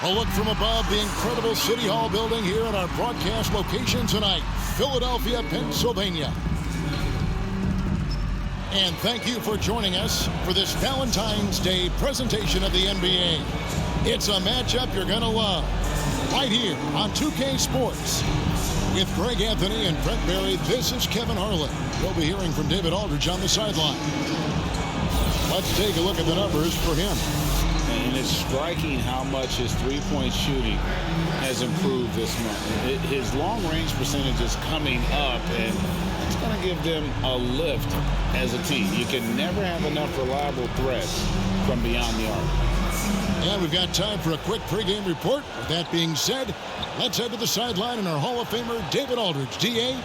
A look from above the incredible City Hall building here at our broadcast location tonight, Philadelphia, Pennsylvania. And thank you for joining us for this Valentine's Day presentation of the NBA. It's a matchup you're going to love right here on 2K Sports. With Greg Anthony and Brent Barry, this is Kevin Harlan. We'll be hearing from David Aldridge on the sideline. Let's take a look at the numbers for him. And it's striking how much his three-point shooting has improved this month. His long-range percentage is coming up, and it's going to give them a lift as a team. You can never have enough reliable threats from beyond the arc. And we've got time for a quick pregame report. With that being said, let's head to the sideline and our Hall of Famer, David Aldridge. D.A.?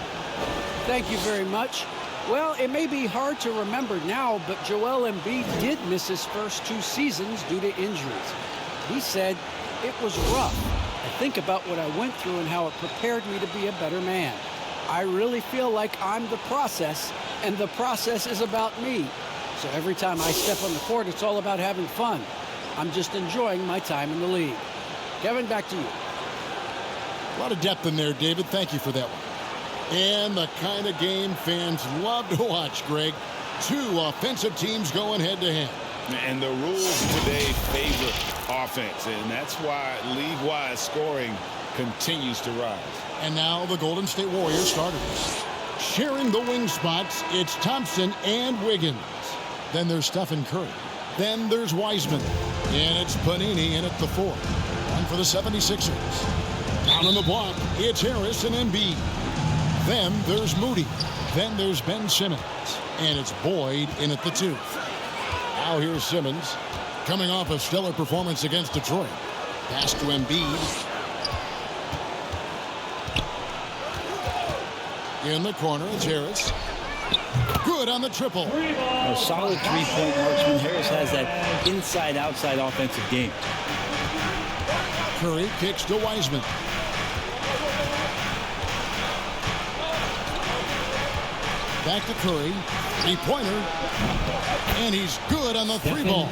Thank you very much. Well, it may be hard to remember now, but Joel Embiid did miss his first 2 seasons due to injuries. He said, "It was rough. I think about what I went through and how it prepared me to be a better man. I really feel like I'm the process, and the process is about me. So every time I step on the court, it's all about having fun. I'm just enjoying my time in the league." Kevin, back to you. A lot of depth in there, David. Thank you for that one. And the kind of game fans love to watch, Greg. 2 offensive teams going head-to-head. And the rules today favor offense, and that's why league-wide scoring continues to rise. And now the Golden State Warriors starters. Sharing the wing spots, it's Thompson and Wiggins. Then there's Stephen Curry. Then there's Wiseman. And it's Panini in at the 4. One for the 76ers. Down on the block, it's Harris and Embiid. Then there's Moody. Then there's Ben Simmons. And it's Boyd in at the 2. Now here's Simmons, coming off a stellar performance against Detroit. Pass to Embiid. In the corner, it's Harris. Good on the triple. A solid three-point marksman. Harris has that inside-outside offensive game. Curry kicks to Wiseman. Back to Curry. 3-pointer. And he's good on the 3-ball.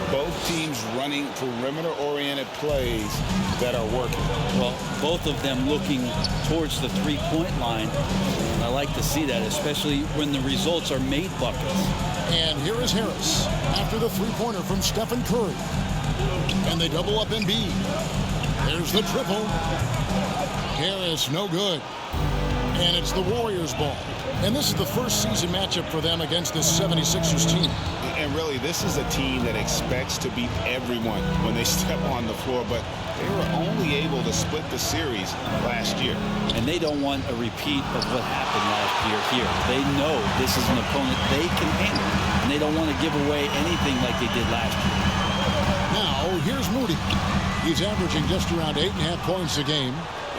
Both teams running perimeter-oriented plays that are working. Well, both of them looking towards the 3-point line. And I like to see that, especially when the results are made buckets. And here is Harris after the 3-pointer from Stephen Curry. And they double up Embiid. There's the triple. Harris, no good. And it's the Warriors' ball. And this is the first season matchup for them against this 76ers team. And really, this is a team that expects to beat everyone when they step on the floor, but they were only able to split the series last year. And they don't want a repeat of what happened last year here. They know this is an opponent they can handle, and they don't want to give away anything like they did last year. Now, here's Moody. He's averaging just around 8.5 points a game.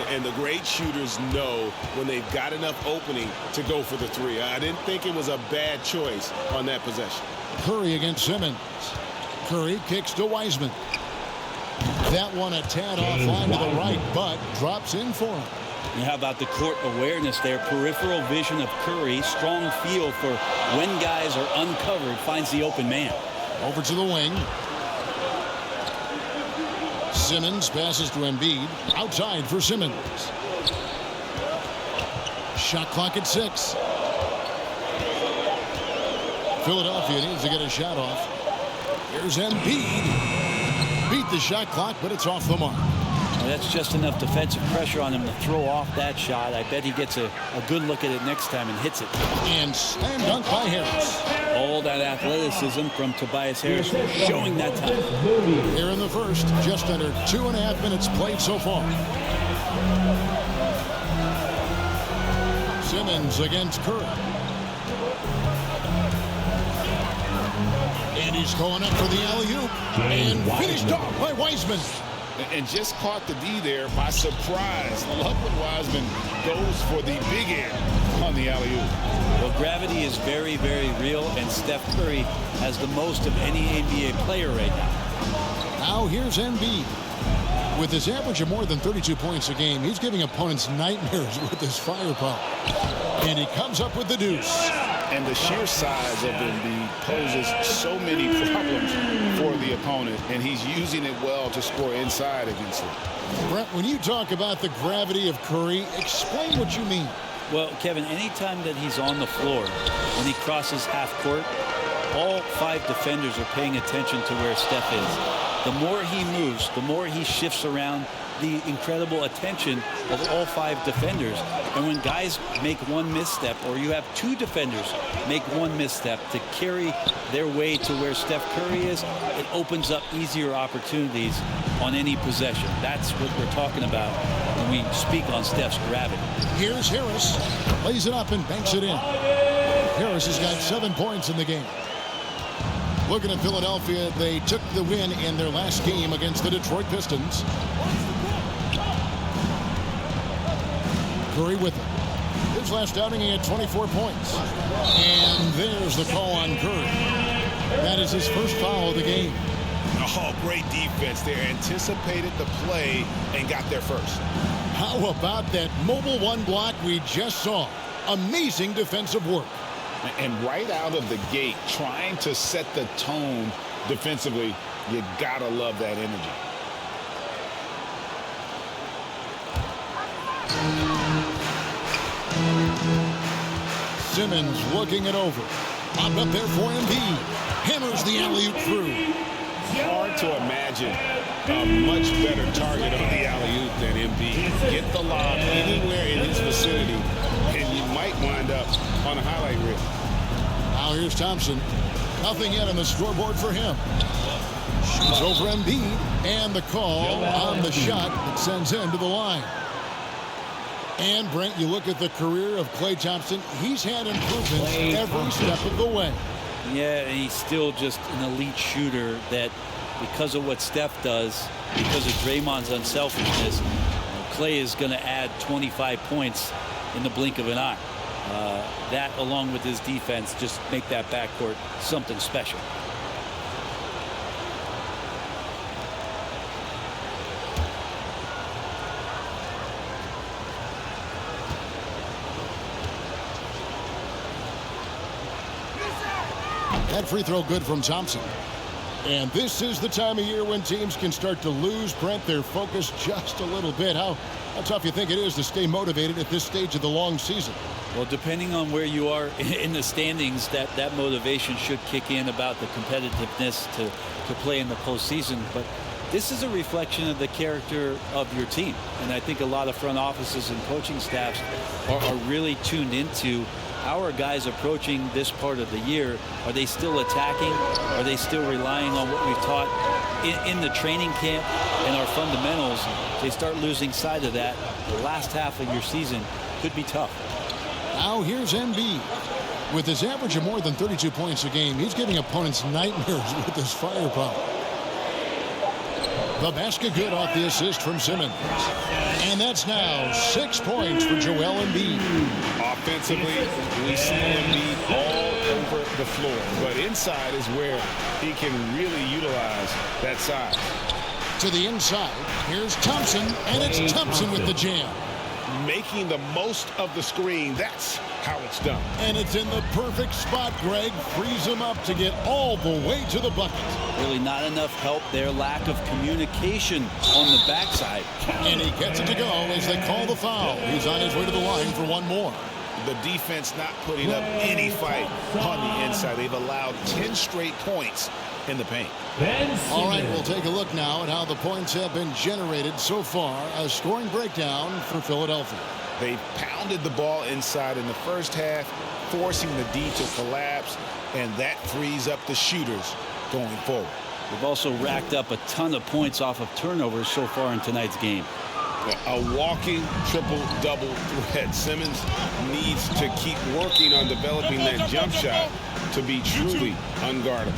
And the great shooters know when they've got enough opening to go for the 3. I didn't think it was a bad choice on that possession. Curry against Simmons. Curry kicks to Wiseman. That one a tad offline to the right, but drops in for him. And how about the court awareness there? Peripheral vision of Curry. Strong feel for when guys are uncovered. Finds the open man. Over to the wing. Simmons passes to Embiid. Outside for Simmons. Shot clock at 6. Philadelphia needs to get a shot off. Here's Embiid. Beat the shot clock, but it's off the mark. Well, that's just enough defensive pressure on him to throw off that shot. I bet he gets a good look at it next time and hits it. And slam dunk by Harris. All that athleticism from Tobias Harris showing that time. Here in the first, just under 2.5 minutes played so far. Simmons against Curry. And he's going up for the alley-oop. And finished off by Wiseman. And just caught the D there by surprise. Love when Wiseman goes for the big end on the alley-oop. Well, gravity is very, very real, and Steph Curry has the most of any NBA player right now. Now here's Embiid. With his average of more than 32 points a game, he's giving opponents nightmares with his firepower. And he comes up with the deuce. And the sheer size of Embiid poses so many problems for the opponent, and he's using it well to score inside against them. Brett, when you talk about the gravity of Curry, explain what you mean. Well, Kevin, anytime that he's on the floor, when he crosses half court, all 5 defenders are paying attention to where Steph is. The more he moves, the more he shifts around, the incredible attention of all 5 defenders. And when guys make one misstep, or you have 2 defenders make one misstep to carry their way to where Steph Curry is, it opens up easier opportunities on any possession. That's what we're talking about when we speak on Steph's gravity. Here's Harris. Lays it up and banks it in. Harris has got 7 points in the game. Looking at Philadelphia, they took the win in their last game against the Detroit Pistons. Curry with it. His last outing, he had 24 points. And there's the call on Curry. That is his first foul of the game. Oh, great defense there. Anticipated the play and got there first. How about that mobile 1 block we just saw? Amazing defensive work. And right out of the gate, trying to set the tone defensively, you gotta love that energy. Simmons looking it over. Popped up there for Embiid. Hammers the alley-oop through. Hard to imagine a much better target on the alley-oop than Embiid. Get the lob anywhere in his vicinity, and you might wind up on a highlight reel. Now here's Thompson. Nothing yet on the scoreboard for him. Shoots over Embiid, and the call on the shot that sends him to the line. And, Brent, you look at the career of Klay Thompson. He's had improvements every step of the way. Yeah, and he's still just an elite shooter that, because of what Steph does, because of Draymond's unselfishness, Klay is going to add 25 points in the blink of an eye. That, along with his defense, just make that backcourt something special. That free throw good from Thompson. And this is the time of year when teams can start to lose, Brent, their focus just a little bit. How tough you think it is to stay motivated at this stage of the long season? Well, depending on where you are in the standings, that motivation should kick in about the competitiveness to play in the postseason. But this is a reflection of the character of your team. And I think a lot of front offices and coaching staffs are really tuned into how are guys approaching this part of the year. Are they still attacking? Are they still relying on what we've taught in the training camp and our fundamentals? If they start losing sight of that, the last half of your season could be tough. Now here's Embiid. With his average of more than 32 points a game, he's giving opponents nightmares with his firepower. The basket good off the assist from Simmons. And that's now 6 points for Joel Embiid. Offensively, we see Embiid all over the floor. But inside is where he can really utilize that size. To the inside, here's Thompson, and it's Thompson with the jam. Making the most of the screen, that's how it's done. And it's in the perfect spot, Greg. Frees him up to get all the way to the bucket. Really not enough help there. Lack of communication on the backside. And he gets it to go as they call the foul. He's on his way to the line for one more. The defense not putting up any fight on the inside. They've allowed 10 straight points in the paint. All right, we'll take a look now at how the points have been generated so far. A scoring breakdown for Philadelphia. They pounded the ball inside in the first half, forcing the D to collapse, and that frees up the shooters going forward. They've also racked up a ton of points off of turnovers so far in tonight's game. A walking triple-double threat. Simmons needs to keep working on developing that jump shot to be truly unguardable.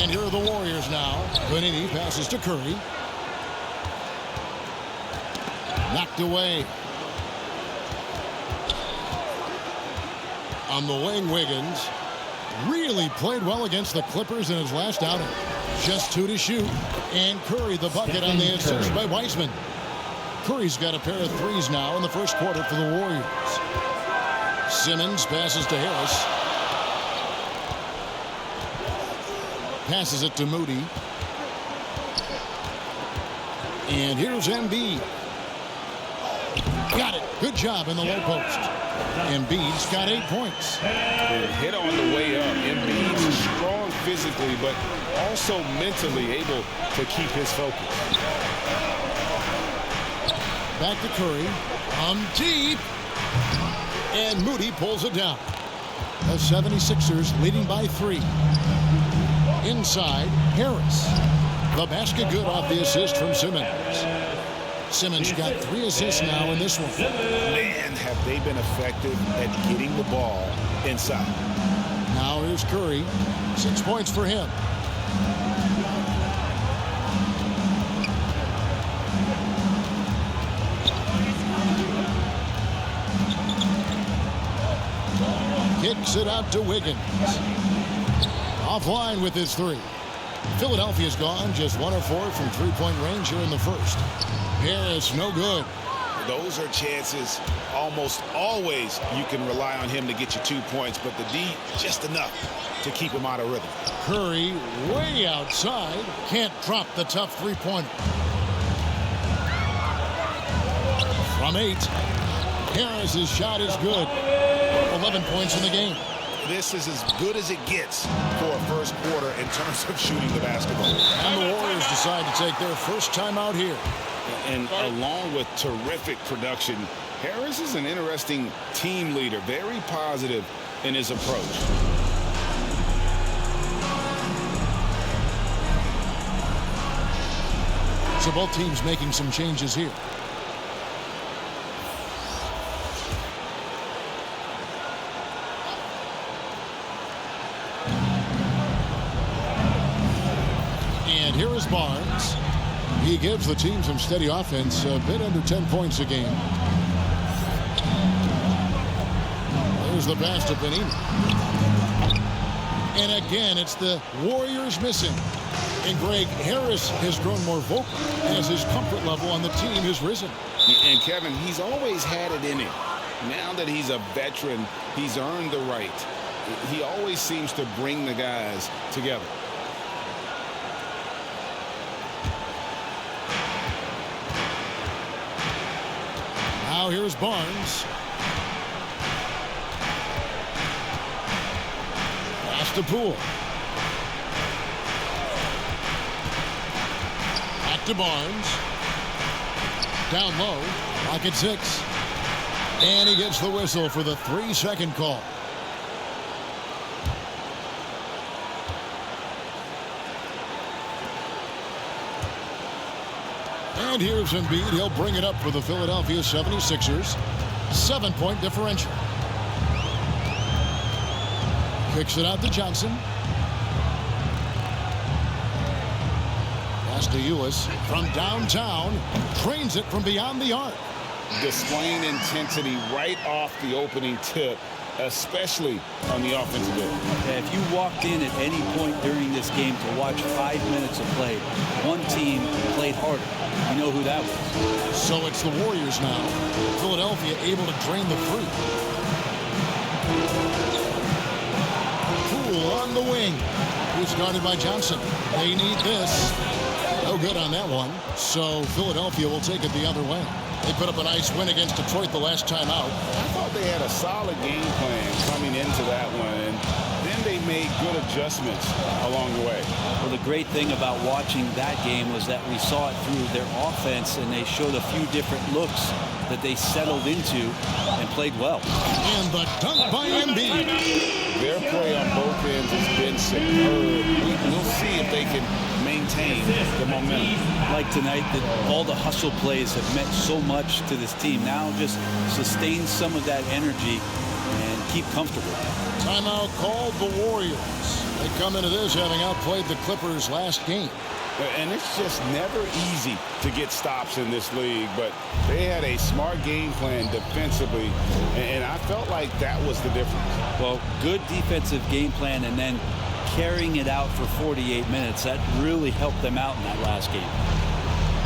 And here are the Warriors now. Panini passes to Curry. Knocked away. On the wing, Wiggins really played well against the Clippers in his last outing. Just 2 to shoot. And Curry the bucket on the assist by Wiseman. Curry's got a pair of threes now in the first quarter for the Warriors. Simmons passes to Harris. Passes it to Moody. And here's Embiid. Got it. Good job in the low post. Embiid's got 8 points. Hit on the way up. Embiid's strong physically, but also mentally able to keep his focus. Back to Curry. Deep. And Moody pulls it down. The 76ers leading by 3. Inside, Harris. The basket good off the assist from Simmons. Simmons got 3 assists now in this one. Man, have they been effective at getting the ball inside. Now here's Curry. 6 points for him. Kicks it out to Wiggins. Offline with his 3. Philadelphia's gone just 1 of 4 from 3-point range here in the first. Harris, no good. Those are chances almost always you can rely on him to get you 2 points, but the D just enough to keep him out of rhythm. Curry way outside. Can't drop the tough 3-pointer. From 8. Harris's shot is good. 11 points in the game. This is as good as it gets for a first quarter in terms of shooting the basketball. And the Warriors decide to take their first time out here. And along with terrific production, Harris is an interesting team leader, very positive in his approach. So both teams making some changes here. And here is Barnes. He gives the team some steady offense, a bit under 10 points a game. There's the pass to Panini. And again, it's the Warriors missing. And Greg, Harris has grown more vocal as his comfort level on the team has risen. And Kevin, he's always had it in him. Now that he's a veteran, he's earned the right. He always seems to bring the guys together. Now here's Barnes. Pass to Poole. Back to Barnes. Down low. Lock at 6. And he gets the whistle for the 3-second call. And here's Embiid. He'll bring it up for the Philadelphia 76ers. 7-point differential. Kicks it out to Johnson. Pass to Ulis from downtown. Trains it from beyond the arc. Displaying intensity right off the opening tip, especially on the offensive end. Yeah, if you walked in at any point during this game to watch 5 minutes of play, one team played harder. You know who that was. So it's the Warriors now. Philadelphia able to drain the free. Poole on the wing. He's guarded by Johnson. They need this. No good on that one. So Philadelphia will take it the other way. They put up a nice win against Detroit the last time out. I thought they had a solid game plan coming into that one, and then they made good adjustments along the way. Well, the great thing about watching that game was that we saw it through their offense, and they showed a few different looks that they settled into and played well. And the dunk by Embiid. Their play on both ends has been superb. We'll see if they can maintain the momentum. Like tonight, that all the hustle plays have meant so much to this team. Now just sustain some of that energy and keep comfortable. Timeout called the Warriors. They come into this having outplayed the Clippers last game. And it's just never easy to get stops in this league, but they had a smart game plan defensively, and I felt like that was the difference. Well, good defensive game plan and then carrying it out for 48 minutes. That really helped them out in that last game.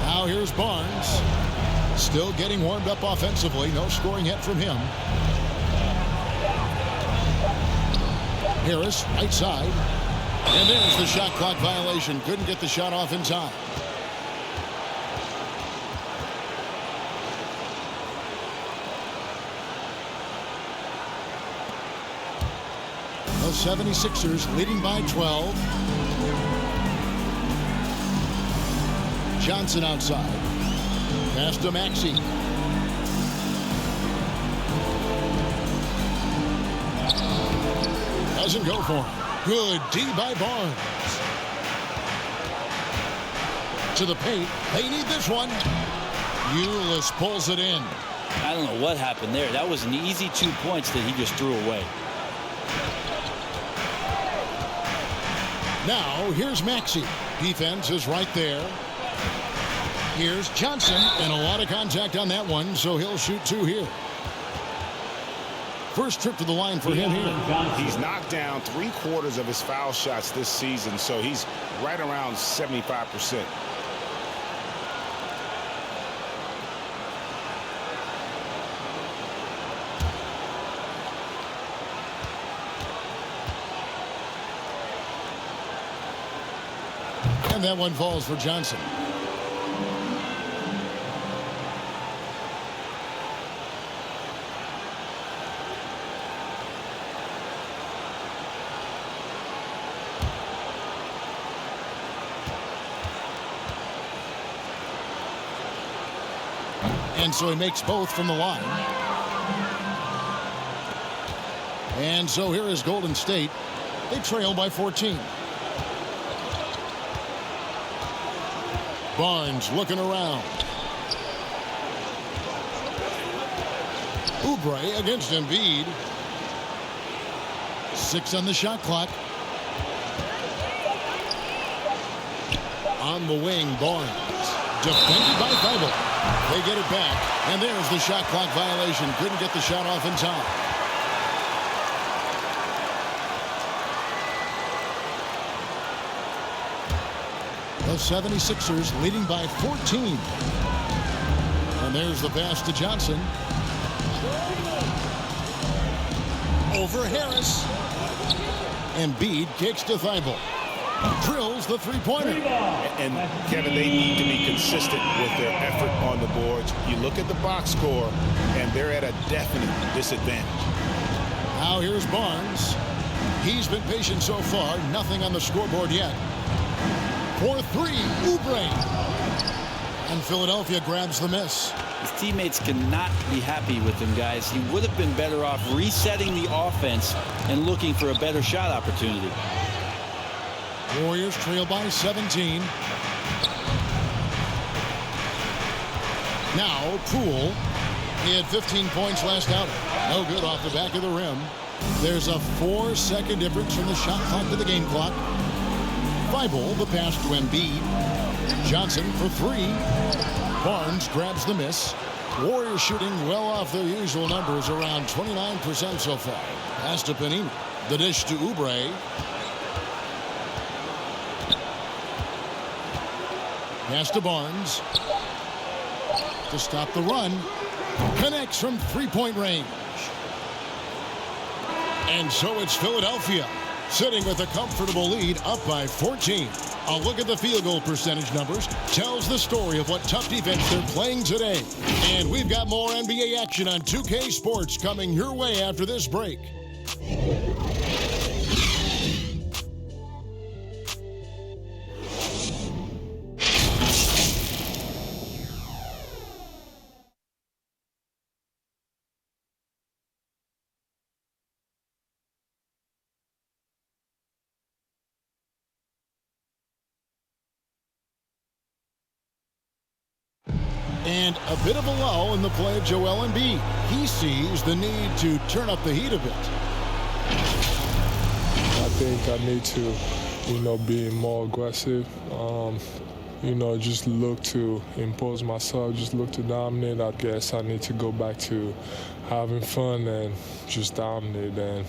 Now here's Barnes. Still getting warmed up offensively. No scoring yet from him. Harris, right side. And there's the shot clock violation. Couldn't get the shot off in time. The 76ers leading by 12. Johnson outside. Pass to Maxey. Doesn't go for him. Good D by Barnes. To the paint. They need this one. Ulis pulls it in. I don't know what happened there. That was an easy 2 points that he just threw away. Now here's Maxey. Defense is right there. Here's Johnson, and a lot of contact on that one, so he'll shoot 2 here. First trip to the line for him here. He's knocked down 3/4 of his foul shots this season, so he's right around 75%. And that one falls for Johnson. And so he makes both from the line. And so here is Golden State. They trail by 14. Barnes looking around. Oubre against Embiid. 6 on the shot clock. On the wing, Barnes. Defended by Thibault. They get it back. And there's the shot clock violation. Couldn't get the shot off in time. The 76ers leading by 14. And there's the pass to Johnson. Over Harris. Embiid kicks to Thibault. Drills the three-pointer. And Kevin, they need to be consistent with their effort on the boards. You look at the box score, and they're at a definite disadvantage. Now here's Barnes. He's been patient so far. Nothing on the scoreboard yet. For 3, Oubre. And Philadelphia grabs the miss. His teammates cannot be happy with him, guys. He would have been better off resetting the offense and looking for a better shot opportunity. Warriors trail by 17. Now Poole. He had 15 points last outing. No good off the back of the rim. There's a 4-second difference from the shot clock to the game clock. Thibault, the pass to Embiid. Johnson for 3. Barnes grabs the miss. Warriors shooting well off their usual numbers, around 29% so far. Pass to Panini. The dish to Oubre. Pass to Barnes. To stop the run. Connects from three-point range. And so it's Philadelphia sitting with a comfortable lead, up by 14. A look at the field goal percentage numbers tells the story of what tough defense they're playing today. And we've got more NBA action on 2K Sports coming your way after this break. And a bit of a lull in the play of Joel Embiid. He sees the need to turn up the heat a bit. I think I need to, be more aggressive. Just look to impose myself, just look to dominate. I guess I need to go back to having fun and just dominate. And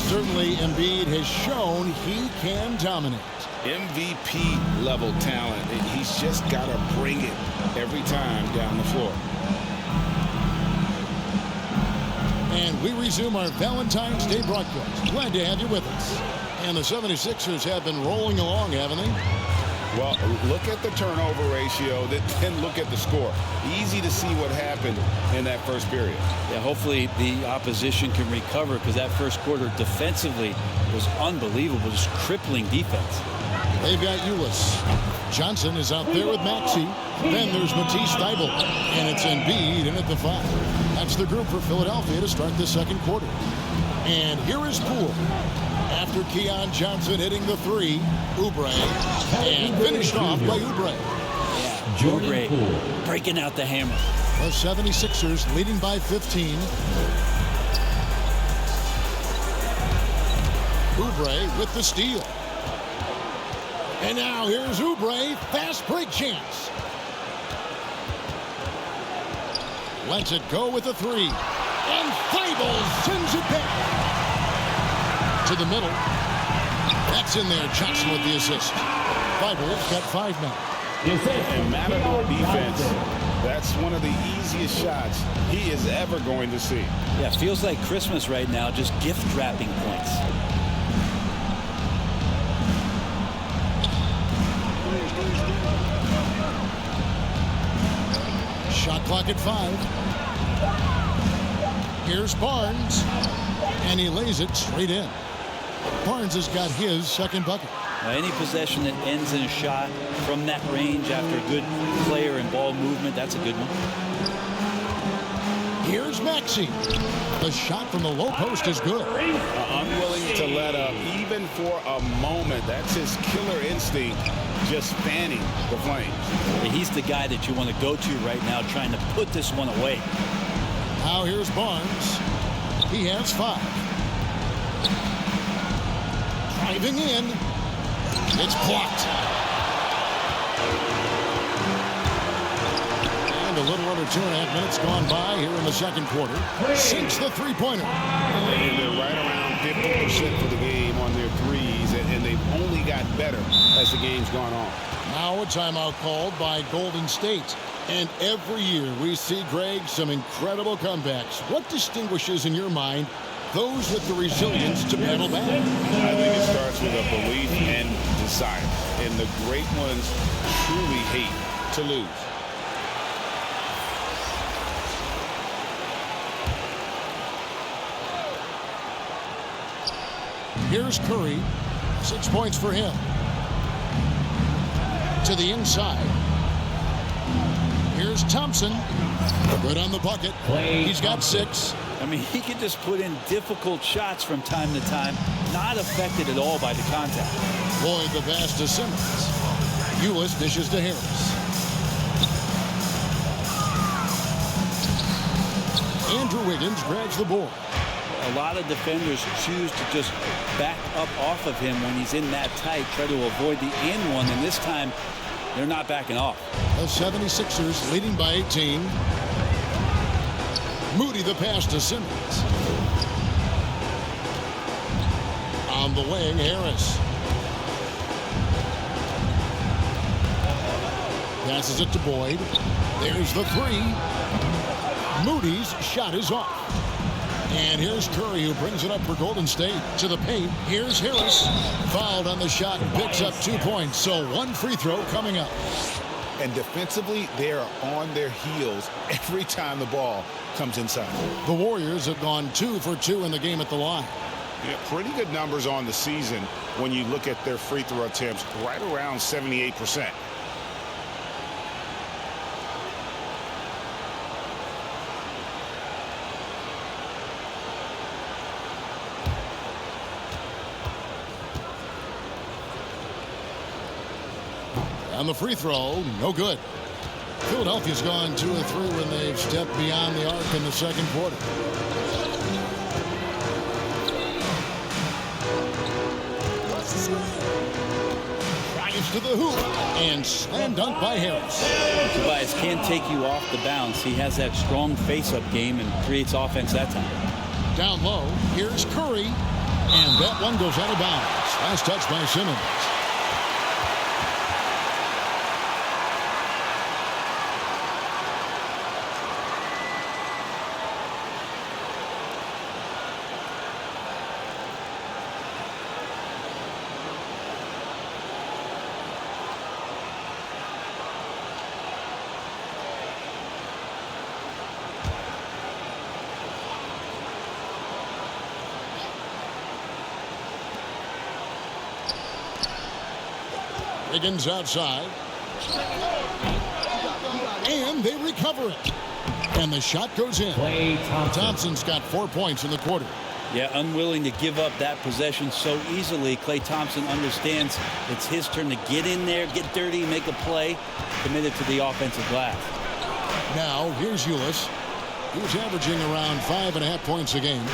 Certainly, Embiid has shown he can dominate. MVP level talent. He's just got to bring it every time down the floor. And we resume our Valentine's Day broadcast. Glad to have you with us. And the 76ers have been rolling along, haven't they? Well, look at the turnover ratio, then look at the score. Easy to see what happened in that first period. Yeah, hopefully the opposition can recover, because that first quarter defensively was unbelievable, just crippling defense. They've got Ulis. Johnson is out there with Maxey. Then there's Matisse Thybulle. And it's Embiid in at the 5. That's the group for Philadelphia to start the second quarter. And here is Poole. After Keon Johnson hitting the 3, Oubre, and finished off by Oubre. Yeah, Oubre breaking out the hammer. The 76ers leading by 15. Oubre with the steal. And now here's Oubre, fast break chance. Lets it go with the 3. And Thybulle sends it back to the middle. That's in there. Johnson with the assist. Thybulle's got 5 now. And Matador defense, that's one of the easiest shots he is ever going to see. Yeah, feels like Christmas right now, just gift wrapping points. Shot clock at 5. Here's Barnes. And he lays it straight in. Barnes has got his second bucket. Any possession that ends in a shot from that range after a good player and ball movement, that's a good one. Here's Maxey. The shot from the low post is good. Unwilling to let up even for a moment. That's his killer instinct, just fanning the flames. Yeah, he's the guy that you want to go to right now, trying to put this one away. Now here's Barnes. He has 5. Driving in. It's blocked. And a little under 2.5 minutes gone by here in the second quarter. Sinks the three-pointer. And they're right around 50% for the game on their threes, and they've only got better as the game's gone on. Now a timeout called by Golden State. And every year we see, Greg, some incredible comebacks. What distinguishes, in your mind, those with the resilience to battle back? I think it starts with a belief and desire. And the great ones truly hate to lose. Here's Curry. 6 points for him. To the inside. Here's Thompson. Good on the bucket. He's got 6. I mean, he can just put in difficult shots from time to time, not affected at all by the contact. Lloyd the pass to Simmons. Ulis dishes to Harris. Andrew Wiggins grabs the board. A lot of defenders choose to just back up off of him when he's in that tight, try to avoid the and one, and this time they're not backing off. The 76ers leading by 18. Moody the pass to Simmons. On the wing, Harris. Passes it to Boyd. There's the 3. Moody's shot is off. And here's Curry, who brings it up for Golden State to the paint. Here's Harris. Fouled on the shot and picks up 2 points. So 1 free throw coming up. And defensively, they are on their heels every time the ball comes inside. The Warriors have gone 2 for 2 in the game at the line. Yeah, pretty good numbers on the season when you look at their free throw attempts, right around 78%. On the free throw, no good. Philadelphia's gone 2 of 3 when they've stepped beyond the arc in the second quarter. Drives to the hoop and slam dunk by Harris. Tobias can't take you off the bounce. He has that strong face-up game and creates offense that time. Down low, here's Curry. And that one goes out of bounds. Last touch by Simmons. Wiggins outside. And they recover it. And the shot goes in. Thompson's got 4 points in the quarter. Yeah, unwilling to give up that possession so easily. Klay Thompson understands it's his turn to get in there, get dirty, make a play, committed to the offensive glass. Now, here's Ulis. He's averaging around 5.5 points a game.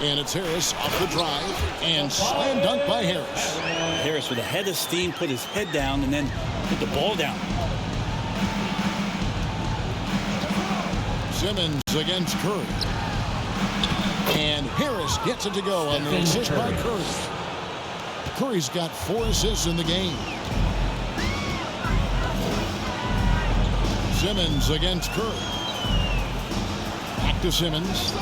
And it's Harris off the drive and slam dunk by Harris. Harris with a head of steam put his head down and then put the ball down. Simmons against Curry. And Harris gets it to go on the assist by Curry. Curry's got 4 assists in the game. Simmons against Curry. Back to Simmons.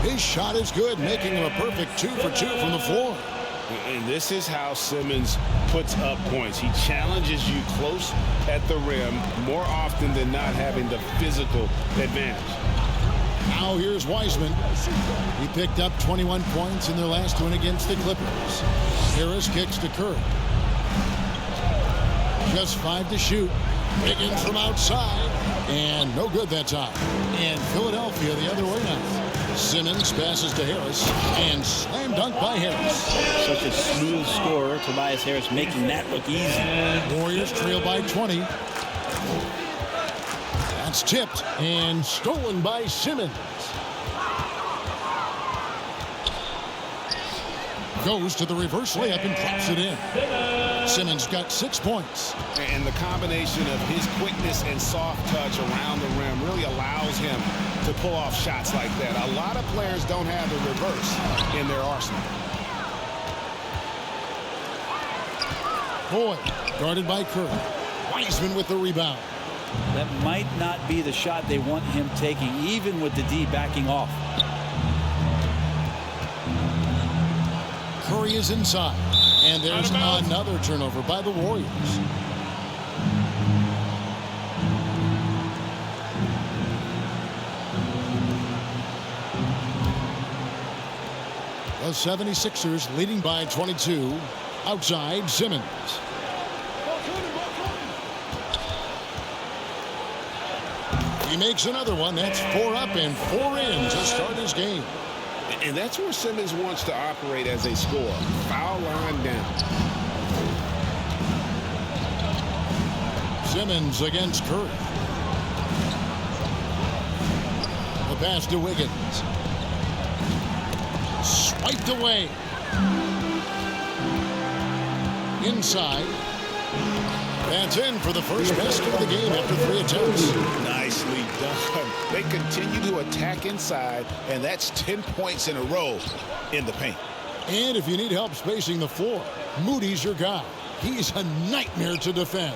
His shot is good, making him a perfect 2 for 2 from the floor. And this is how Simmons puts up points. He challenges you close at the rim more often than not, having the physical advantage. Now here's Wiseman. He picked up 21 points in their last win against the Clippers. Harris kicks to Curry. Just 5 to shoot. Wiggins from outside. And no good that time. And Philadelphia the other way now. Simmons passes to Harris. And slam dunk by Harris. Such a smooth scorer. Tobias Harris making that look easy. Warriors trail by 20. That's tipped and stolen by Simmons. Goes to the reverse layup and drops it in. Simmons got 6 points. And the combination of his quickness and soft touch around the rim really allows him to pull off shots like that. A lot of players don't have the reverse in their arsenal. Boyd, guarded by Curry. Wiseman with the rebound. That might not be the shot they want him taking, even with the D backing off. Curry is inside. And there's another turnover by the Warriors. The 76ers leading by 22. Outside, Simmons. He makes another one. That's 4 up and 4 in to start his game. And that's where Simmons wants to operate as a scorer. Foul line down. Simmons against Curry. The pass to Wiggins. Swiped away. Inside. That's in for the first basket of the game after 3 attempts. Nicely done. They continue to attack inside, and that's 10 points in a row in the paint. And if you need help spacing the floor, Moody's your guy. He's a nightmare to defend.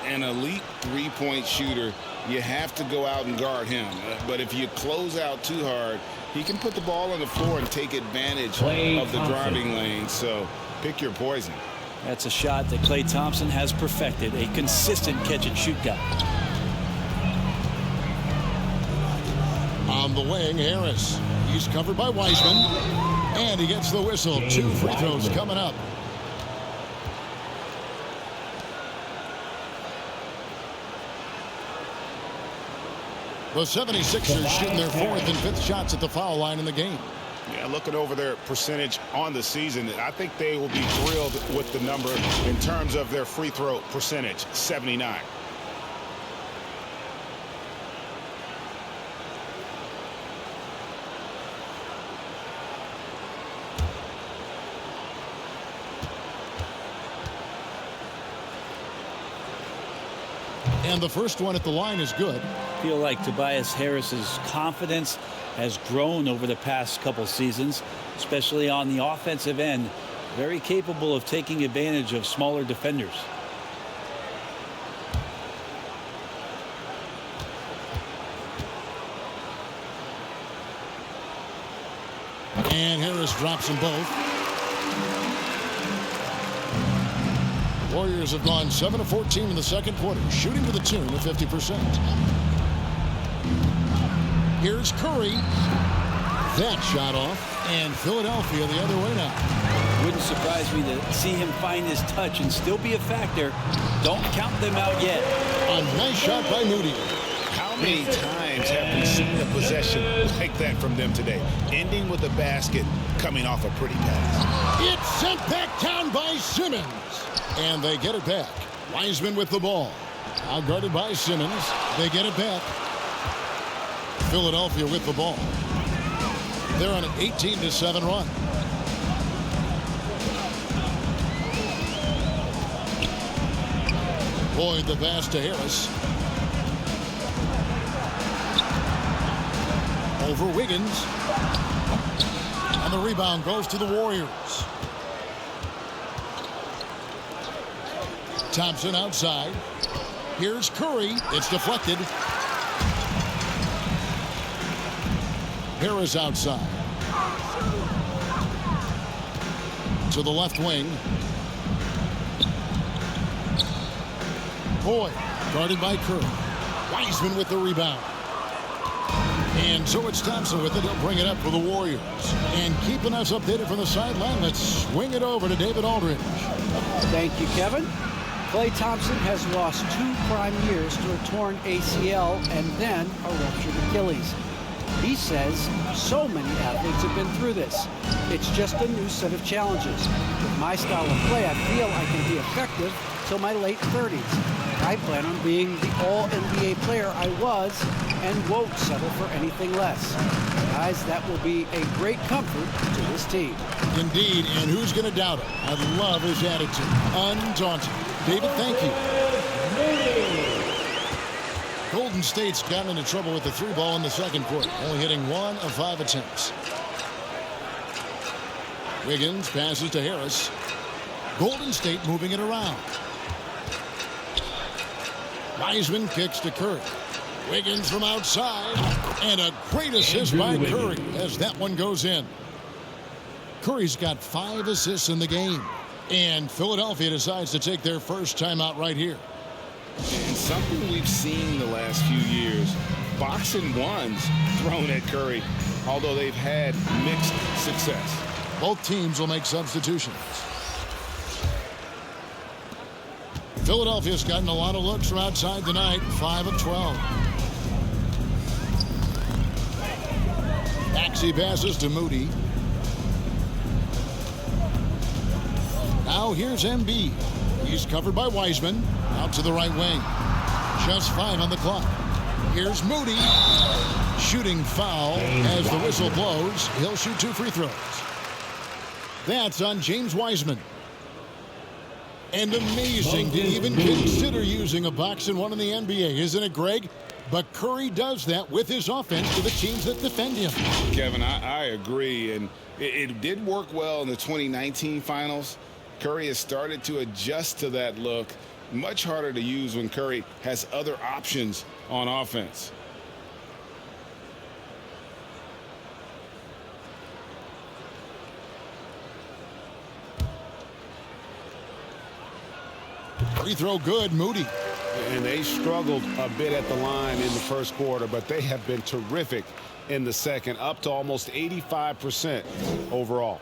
An elite three-point shooter, you have to go out and guard him. But if you close out too hard, he can put the ball on the floor and take advantage of the driving lane. So pick your poison. That's a shot that Klay Thompson has perfected, a consistent catch-and-shoot guy. On the wing, Harris. He's covered by Wiseman. And he gets the whistle. 2 free throws coming up. The 76ers shooting their 4th and 5th shots at the foul line in the game. Yeah, looking over their percentage on the season, I think they will be thrilled with the number in terms of their free throw percentage, 79. And the first one at the line is good. feel like Tobias Harris's confidence has grown over the past couple seasons, especially on the offensive end. Very capable of taking advantage of smaller defenders. And Harris drops them both. Warriors have gone 7 of 14 in the second quarter, shooting to the tune of 50%. Here's Curry. That shot off, and Philadelphia the other way now. Wouldn't surprise me to see him find his touch and still be a factor. Don't count them out yet. A nice shot by Moody. How many times have we seen a possession like that from them today? Ending with a basket, coming off a pretty pass. It's sent back down by Simmons. And they get it back. Wiseman with the ball. Now guarded by Simmons. They get it back. Philadelphia with the ball. They're on an 18-7 run. Boyd the pass to Harris. Over Wiggins. And the rebound goes to the Warriors. Thompson outside. Here's Curry. It's deflected. Harris outside. To the left wing. Boyd guarded by Curry. Wiseman with the rebound. And so it's Thompson with it. He'll bring it up for the Warriors. And keeping us updated from the sideline, let's swing it over to David Aldridge. Thank you, Kevin. Klay Thompson has lost 2 prime years to a torn ACL and then a ruptured Achilles. He says so many athletes have been through this. It's just a new set of challenges. With my style of play, I feel I can be effective till my late 30s. I plan on being the all-NBA player I was and won't settle for anything less. Guys, that will be a great comfort to this team. Indeed, and who's going to doubt it? I love his attitude. Undaunted. David, thank you. Golden State's gotten into trouble with the 3-ball in the second quarter, only hitting 1 of 5 attempts. Wiggins passes to Harris. Golden State moving it around. Wiseman kicks to Curry. Wiggins from outside. And a great assist by Curry as that one goes in. Curry's got 5 assists in the game. And Philadelphia decides to take their first timeout right here. And something we've seen the last few years, boxing ones thrown at Curry, although they've had mixed success. Both teams will make substitutions. Philadelphia's gotten a lot of looks from outside tonight, 5 of 12. Maxey passes to Moody. Now here's Embiid. He's covered by Wiseman. Out to the right wing. Just 5 on the clock. Here's Moody. Shooting foul as the whistle blows. He'll shoot 2 free throws. That's on James Wiseman. And amazing to even consider using a box and one in the NBA, isn't it, Greg? But Curry does that with his offense to the teams that defend him. Kevin, I agree. And it did work well in the 2019 finals. Curry has started to adjust to that look. Much harder to use when Curry has other options on offense. Free throw good, Moody. And they struggled a bit at the line in the first quarter, but they have been terrific in the second, up to almost 85% overall.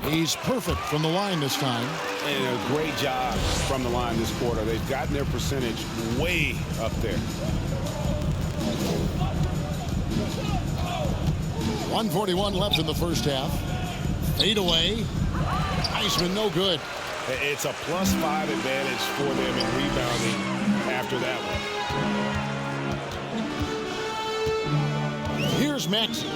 He's perfect from the line this time. And a great job from the line this quarter. They've gotten their percentage way up there. 1:41 left in the first half. Fade away. Wiseman no good. It's a +5 advantage for them in rebounding after that one. Here's Maxey.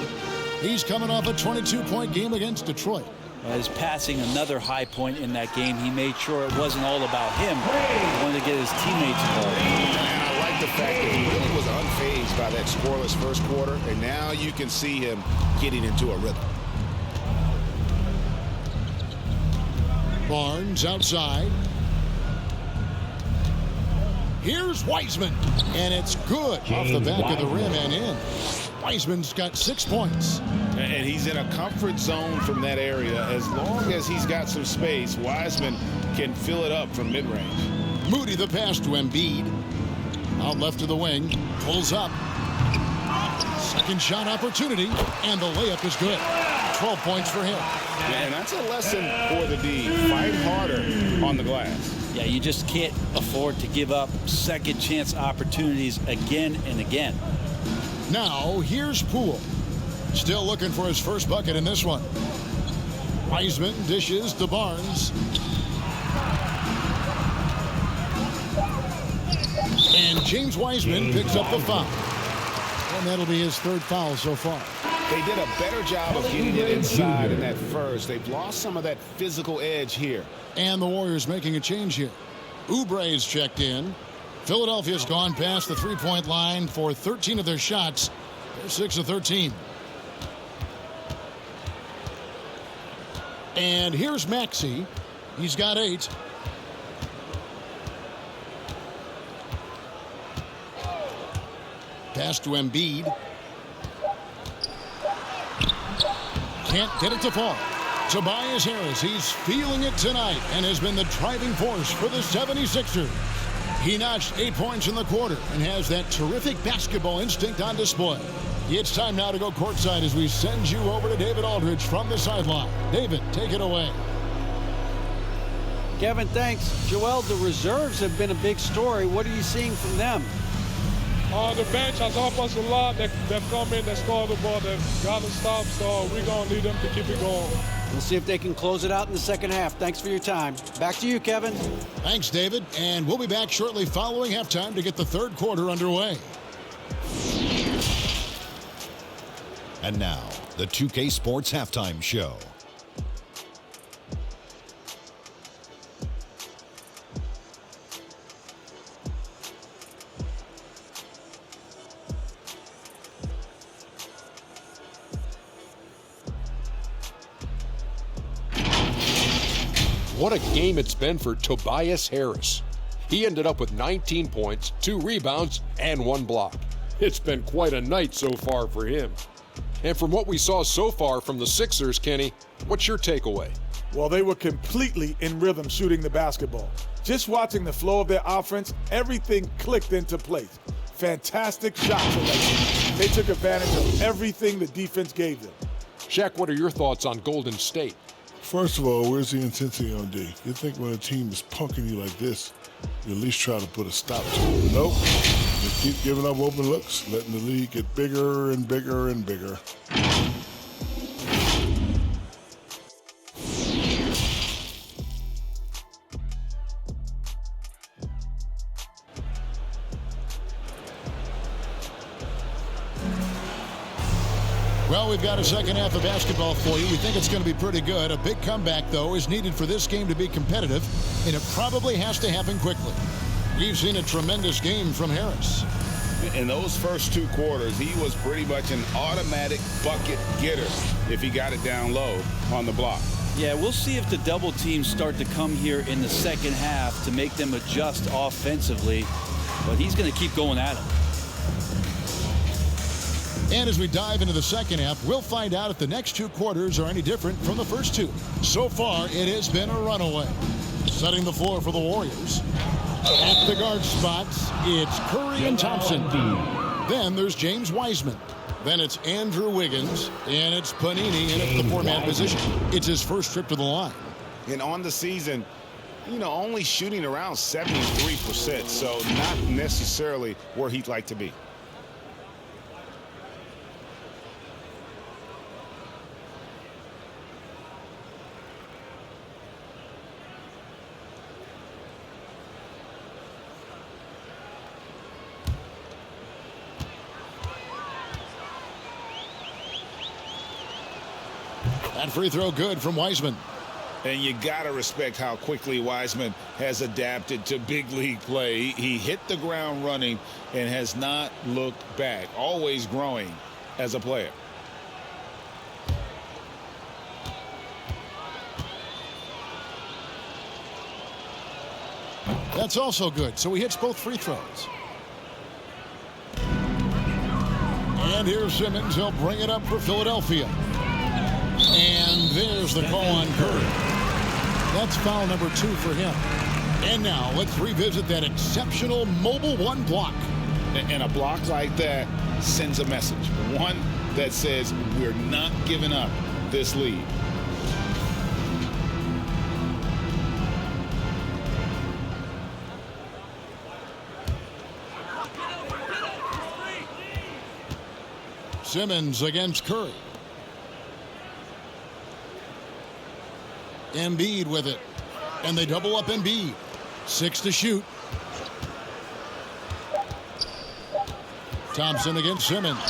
He's coming off a 22-point game against Detroit. As passing another high point in that game, he made sure it wasn't all about him. He wanted to get his teammates involved. And I like the fact that he really was unfazed by that scoreless first quarter, and now you can see him getting into a rhythm. Barnes outside. Here's Wiseman, and it's good off the back of the rim and in. Wiseman's got 6 points. And he's in a comfort zone from that area. As long as he's got some space, Wiseman can fill it up from mid-range. Moody the pass to Embiid. Out left to the wing. Pulls up. Second shot opportunity, and the layup is good. 12 points for him. And that's a lesson for the D. Fight harder on the glass. Yeah, you just can't afford to give up second chance opportunities again and again. Now, here's Poole. Still looking for his first bucket in this one. Wiseman dishes to Barnes. And James Wiseman picks up the foul. And that'll be his third foul so far. They did a better job of getting it inside in that first. They've lost some of that physical edge here. And the Warriors making a change here. Oubre's checked in. Philadelphia's gone past the three-point line for 13 of their shots. They're 6 of 13. And here's Maxey. He's got 8. Pass to Embiid. Can't get it to fall. Tobias Harris, he's feeling it tonight and has been the driving force for the 76ers. He notched 8 points in the quarter and has that terrific basketball instinct on display. It's time now to go courtside as we send you over to David Aldridge from the sideline. David, take it away. Kevin, thanks. Joel, the reserves have been a big story. What are you seeing from them? The bench has helped us a lot. They've come in, they scored the ball, they've got to stop, so we're going to need them to keep it going. We'll see if they can close it out in the second half. Thanks for your time. Back to you, Kevin. Thanks, David. And we'll be back shortly following halftime to get the third quarter underway. And now, the 2K Sports Halftime Show. What a game it's been for Tobias Harris. He ended up with 19 points, 2 rebounds, and 1 block. It's been quite a night so far for him. And from what we saw so far from the Sixers, Kenny, what's your takeaway? Well, they were completely in rhythm shooting the basketball. Just watching the flow of their offense, everything clicked into place. Fantastic shot selection. They took advantage of everything the defense gave them. Shaq, what are your thoughts on Golden State? First of all, where's the intensity on D? You think when a team is punking you like this, you at least try to put a stop to it. Nope. Just keep giving up open looks, letting the league get bigger and bigger and bigger. Well, we've got a second half of basketball for you. We think it's going to be pretty good. A big comeback, though, is needed for this game to be competitive, and it probably has to happen quickly. We've seen a tremendous game from Harris. In those first 2 quarters, he was pretty much an automatic bucket getter if he got it down low on the block. Yeah, we'll see if the double teams start to come here in the second half to make them adjust offensively, but he's going to keep going at him. And as we dive into the second half, we'll find out if the next 2 quarters are any different from the first 2. So far, it has been a runaway. Setting the floor for the Warriors. At the guard spots, it's Curry and Thompson. Then there's James Wiseman. Then it's Andrew Wiggins. And it's Panini in at the 4-man position. It's his first trip to the line. And on the season, only shooting around 73%, so not necessarily where he'd like to be. That free throw good from Wiseman. And you got to respect how quickly Wiseman has adapted to big league play. He hit the ground running and has not looked back, always growing as a player. That's also good, so he hits both free throws. And here's Simmons. He'll bring it up for Philadelphia. And there's the call on Curry. That's foul number 2 for him. And now let's revisit that exceptional mobile one block. And a block like that sends a message. One that says we're not giving up this lead. Simmons against Curry. Embiid with it. And they double up Embiid. 6 to shoot. Thompson against Simmons.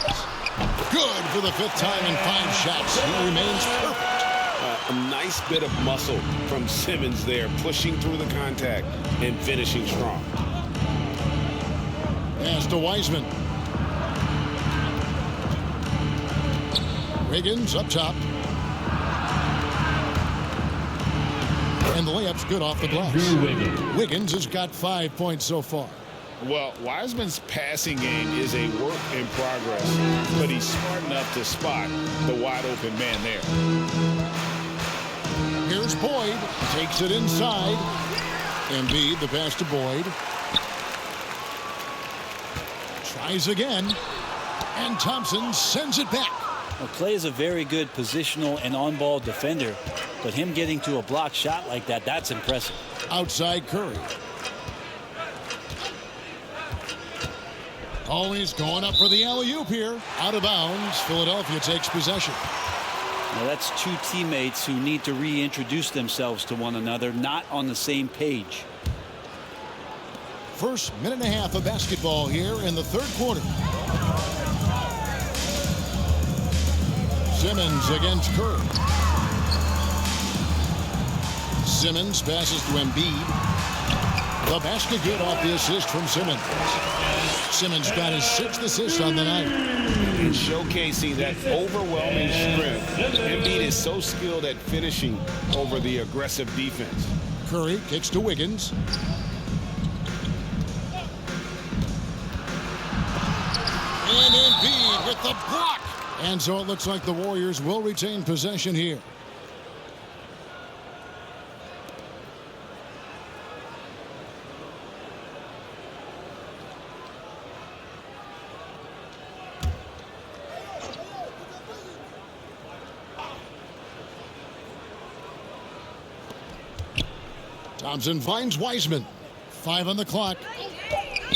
Good for the 5th time in 5 shots. He remains perfect. A nice bit of muscle from Simmons there, pushing through the contact and finishing strong. Pass to Wiseman. Wiggins up top. And the layup's good off the glass. Wiggins has got 5 points so far. Well, Wiseman's passing game is a work in progress, but he's smart enough to spot the wide open man there. Here's Boyd. Takes it inside. Embiid, the pass to Boyd. Tries again. And Thompson sends it back. Well, Clay is a very good positional and on-ball defender, but him getting to a block shot like that, that's impressive. Outside Curry. Always going up for the alley-oop here. Out of bounds. Philadelphia takes possession. Now that's 2 teammates who need to reintroduce themselves to one another, not on the same page. First minute and a half of basketball here in the 3rd quarter. Simmons against Curry. Simmons passes to Embiid. The basket good off the assist from Simmons. Simmons got his 6th assist on the night. And showcasing that overwhelming strength. Embiid is so skilled at finishing over the aggressive defense. Curry kicks to Wiggins. And Embiid with the block. And so it looks like the Warriors will retain possession here. Thompson finds Wiseman. 5 on the clock.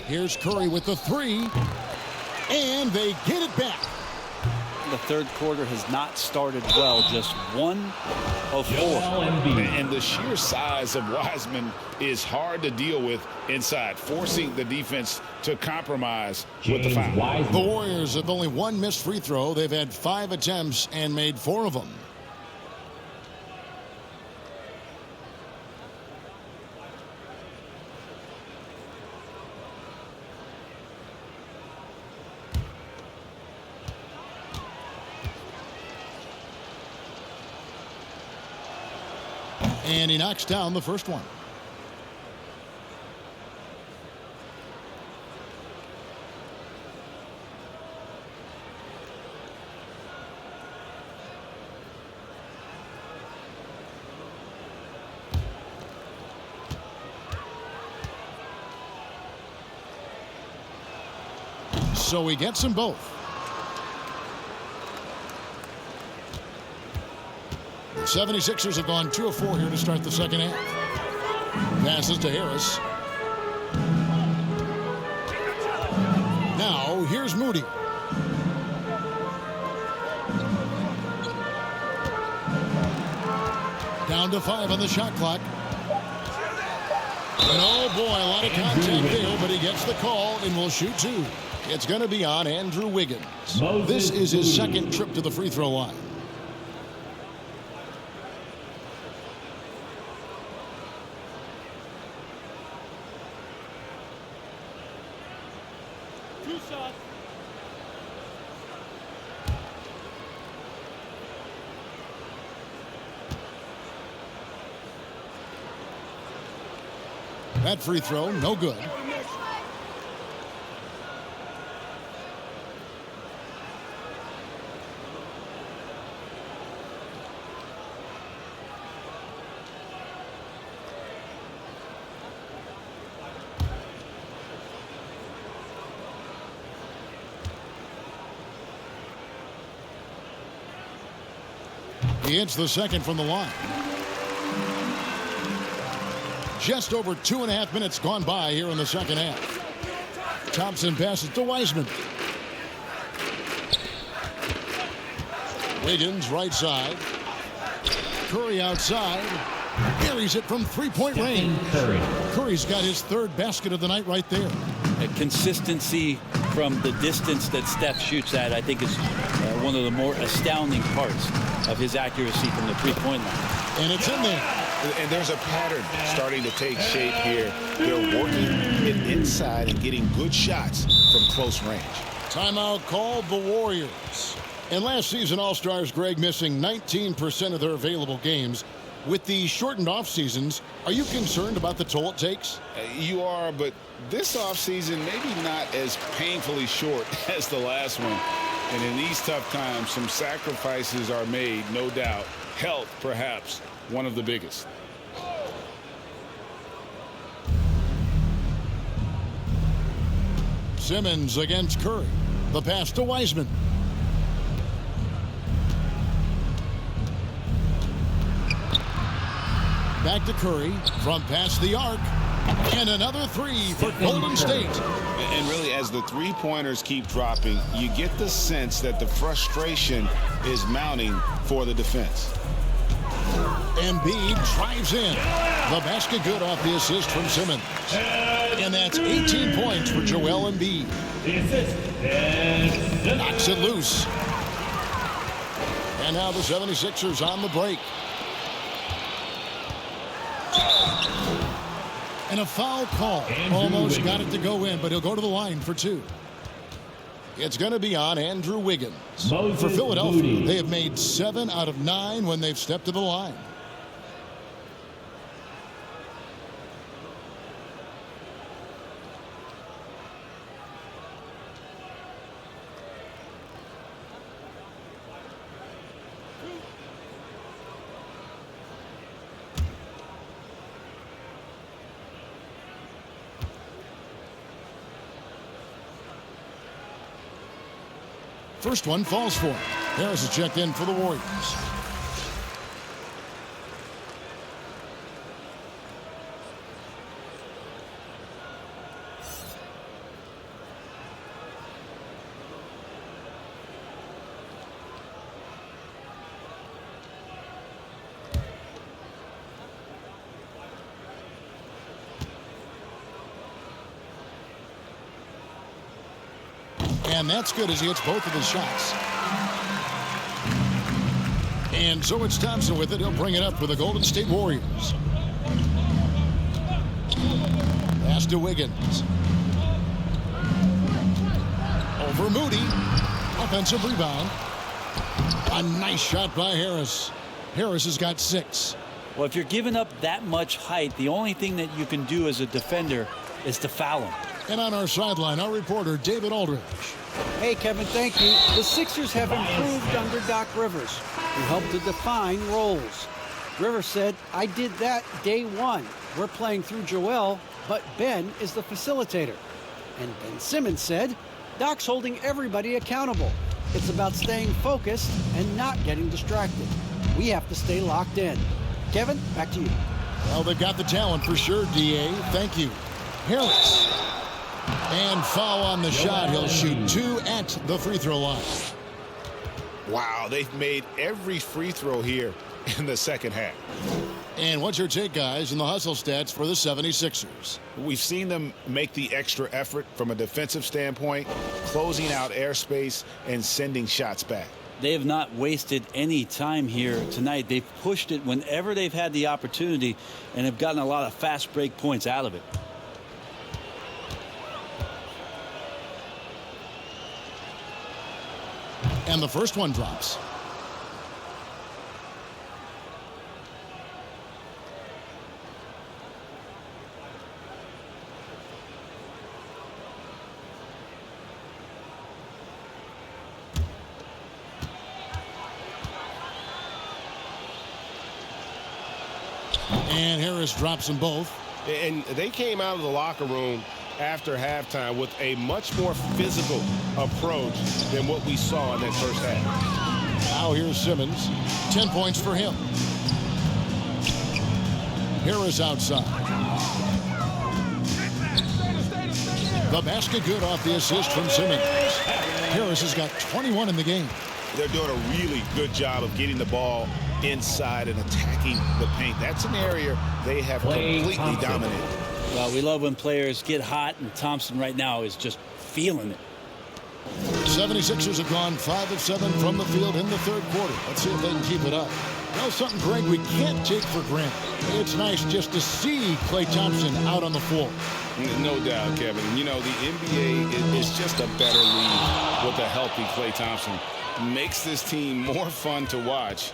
Here's Curry with the 3. And they get it back. The 3rd quarter has not started well, just 1 of 4. And the sheer size of Wiseman is hard to deal with inside, forcing the defense to compromise with the foul. The Warriors have only 1 missed free throw. They've had 5 attempts and made 4 of them. And he knocks down the first one. So he gets them both. The 76ers have gone 2 of 4 here to start the second half. Passes to Harris. Now here's Moody. Down to 5 on the shot clock. And oh boy, a lot of contact there, but he gets the call and will shoot 2. It's going to be on Andrew Wiggins. This is his 2nd trip to the free throw line. That free throw, no good. He hits the second from the line. Just over 2.5 minutes gone by here in the second half. Thompson passes to Wiseman. Wiggins right side. Curry outside. Buries it from three-point range. Curry's got his third basket of the night right there. A consistency from the distance that Steph shoots at, I think, is one of the more astounding parts of his accuracy from the three-point line. And it's in there. And there's a pattern starting to take shape here. They're working it inside and getting good shots from close range. Timeout called the Warriors. And last season, All-Stars, Greg, missing 19% of their available games. With the shortened off seasons, are you concerned about the toll it takes? You are, but this offseason maybe not as painfully short as the last one. And in these tough times, some sacrifices are made, no doubt. Health, perhaps, one of the biggest. Simmons against Curry. The pass to Wiseman. Back to Curry from past the arc. And another three for Golden State. And really, as the three-pointers keep dropping, you get the sense that the frustration is mounting for the defense. Embiid drives in. The basket good off the assist from Simmons. And that's 18 points for Joel Embiid. Knocks it loose. And now the 76ers on the break. And a foul call. Almost got it to go in, but he'll go to the line for two. It's going to be on Andrew Wiggins. For Philadelphia, they have made 7 out of 9 when they've stepped to the line. First one falls for him. Harris is checked in for the Warriors. And that's good as he hits both of his shots. And so it's Thompson with it. He'll bring it up for the Golden State Warriors. Pass to Wiggins. Over Moody. Offensive rebound. A nice shot by Harris. Harris has got 6. Well, if you're giving up that much height, the only thing that you can do as a defender is to foul him. And on our sideline, our reporter, David Aldridge. Hey, Kevin, thank you. The Sixers have improved under Doc Rivers, who helped to define roles. Rivers said, I did that day one. We're playing through Joel, but Ben is the facilitator. And Ben Simmons said, Doc's holding everybody accountable. It's about staying focused and not getting distracted. We have to stay locked in. Kevin, back to you. Well, they've got the talent for sure, D.A. Thank you. Harris. And foul on the shot. He'll shoot 2 at the free throw line. Wow, they've made every free throw here in the second half. And what's your take, guys, in the hustle stats for the 76ers? We've seen them make the extra effort from a defensive standpoint, closing out airspace and sending shots back. They have not wasted any time here tonight. They've pushed it whenever they've had the opportunity and have gotten a lot of fast break points out of it. And the first one drops. And Harris drops them both. And they came out of the locker room after halftime with a much more physical approach than what we saw in that first half. Now here's Simmons. 10 points for him. Harris outside. The basket good off the assist from Simmons. Harris has got 21 in the game. They're doing a really good job of getting the ball inside and attacking the paint. That's an area they have completely dominated. Well, we love when players get hot, and Thompson right now is just feeling it. 76ers have gone 5 of 7 from the field in the third quarter. Let's see if they can keep it up. Well, something, Greg, we can't take for granted. It's nice just to see Klay Thompson out on the floor. No doubt, Kevin. You know, the NBA is just a better league with a healthy Klay Thompson. Makes this team more fun to watch.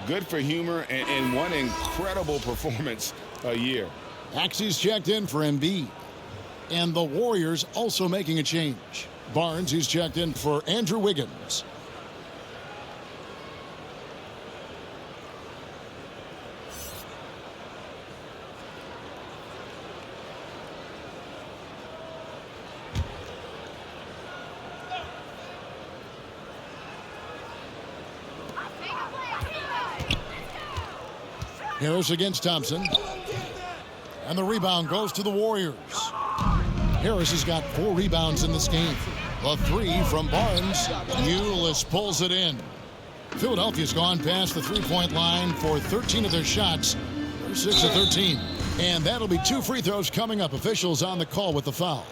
Good for humor and one incredible performance a year. Axie's checked in for Embiid. And the Warriors also making a change. Barnes, he's checked in for Andrew Wiggins. Harris against Thompson. And the rebound goes to the Warriors. Harris has got 4 rebounds in this game. A 3 from Barnes. Ulis pulls it in. Philadelphia's gone past the three-point line for 13 of their shots. They're 6 of 13. And that'll be 2 free throws coming up. Officials on the call with the foul.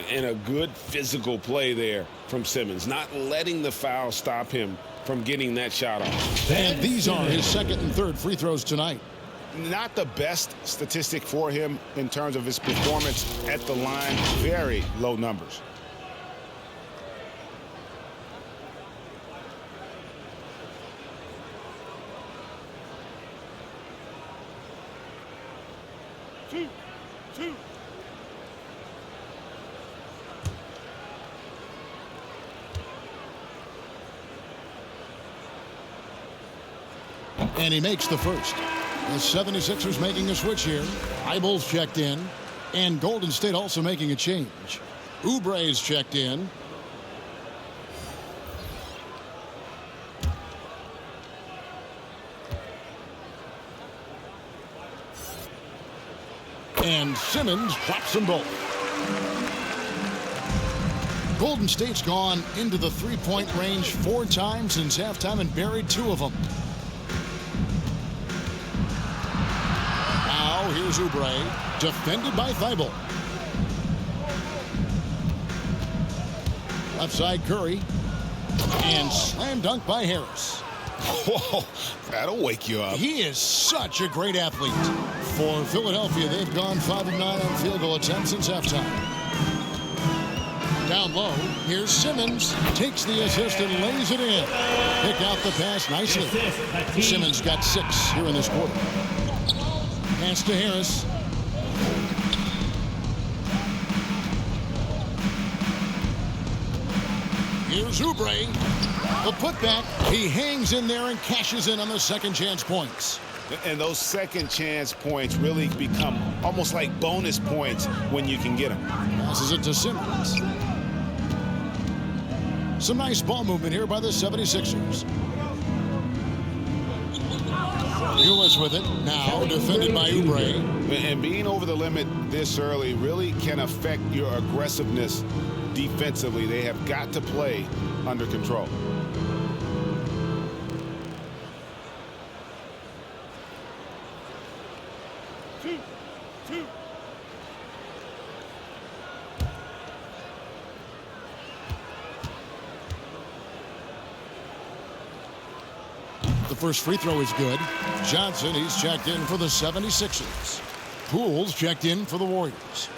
And a good physical play there from Simmons, not letting the foul stop him from getting that shot off. And these are his second and third free throws tonight. Not the best statistic for him in terms of his performance at the line. Very low numbers. Two. And he makes the first. The 76ers making a switch here. Eibel's checked in. And Golden State also making a change. Oubre's checked in. And Simmons drops them both. Golden State's gone into the three-point range 4 times since halftime and buried 2 of them. Now here's Oubre, defended by Thibault. Left side Curry. And slam dunk by Harris. Whoa, that'll wake you up. He is such a great athlete. For Philadelphia, they've gone 5 of 9 on field goal attempts since halftime. Down low, here's Simmons. Takes the assist and lays it in. Pick out the pass nicely. Simmons got 6 here in this quarter. Pass to Harris. Here's Oubre. The putback. He hangs in there and cashes in on the second chance points. And those second chance points really become almost like bonus points when you can get them. Passes it to Simmons. Some nice ball movement here by the 76ers. Ulis with it. Now defended by Oubre. And being over the limit this early really can affect your aggressiveness defensively. They have got to play under control. The first free throw is good. Johnson, he's checked in for the 76ers. Poole's checked in for the Warriors.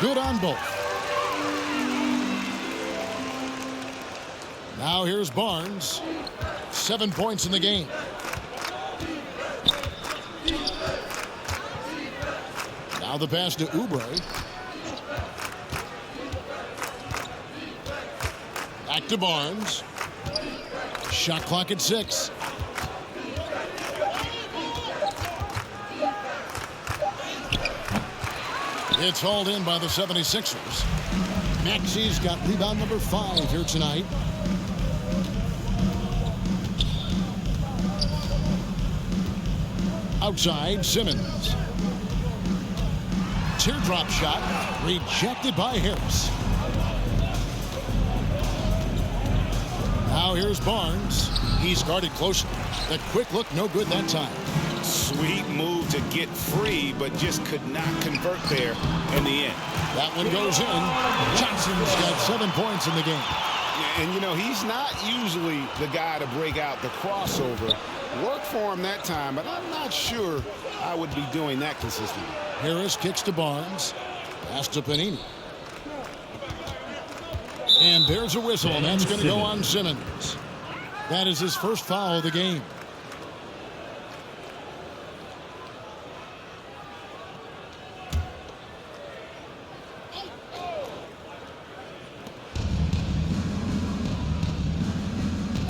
Good on both. Now here's Barnes. 7 points in the game. Now the pass to Oubre. Back to Barnes. Shot clock at 6. It's hauled in by the 76ers. Maxi's got rebound number 5 here tonight. Outside, Simmons. Teardrop shot, rejected by Harris. Now here's Barnes. He's guarded closely. The quick look, no good that time. Sweet move to get free, but just could not convert there in the end. That one goes in. Johnson's got 7 points in the game. And, you know, he's not usually the guy to break out the crossover. Worked for him that time, but I'm not sure I would be doing that consistently. Harris kicks to Barnes. Pass to Panini. And there's a whistle, and that's going to go on Simmons. That is his first foul of the game.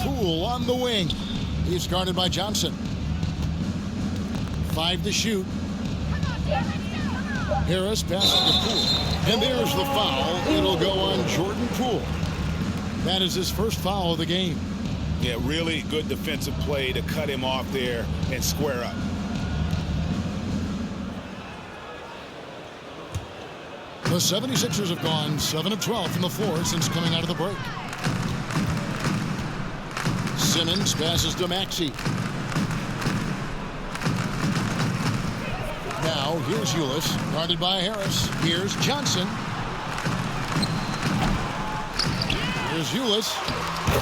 Poole on the wing. He's guarded by Johnson. 5 to shoot. Harris passes to Poole. And there's the foul. It'll go on Jordan Poole. That is his first foul of the game. Yeah, really good defensive play to cut him off there and square up. The 76ers have gone 7 of 12 from the floor since coming out of the break. Simmons passes to Maxey. Now here's Ulis, guarded by Harris. Here's Johnson. Here's Ulis.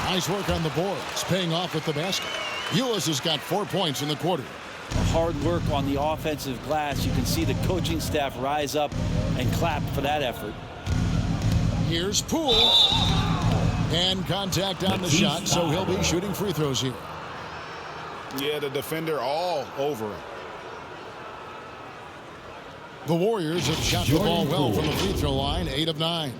Nice work on the boards, paying off with the basket. Ulis has got 4 points in the quarter. Hard work on the offensive glass. You can see the coaching staff rise up and clap for that effort. Here's Poole. And contact on the shot, so he'll be shooting free throws here. Yeah, the defender all over him. The Warriors have shot the ball well from the free throw line, 8 of 9.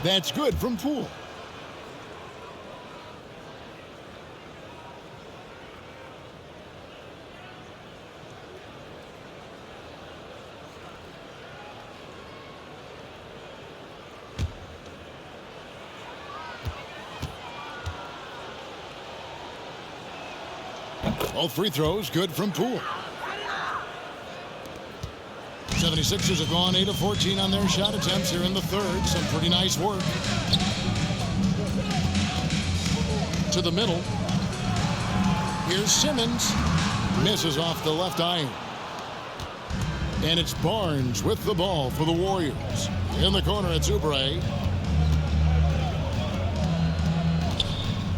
That's good from Poole. Both free throws good from Poole. 76ers have gone 8 of 14 on their shot attempts here in the third. Some pretty nice work. To the middle. Here's Simmons. Misses off the left iron. And it's Barnes with the ball for the Warriors. In the corner, it's Oubre.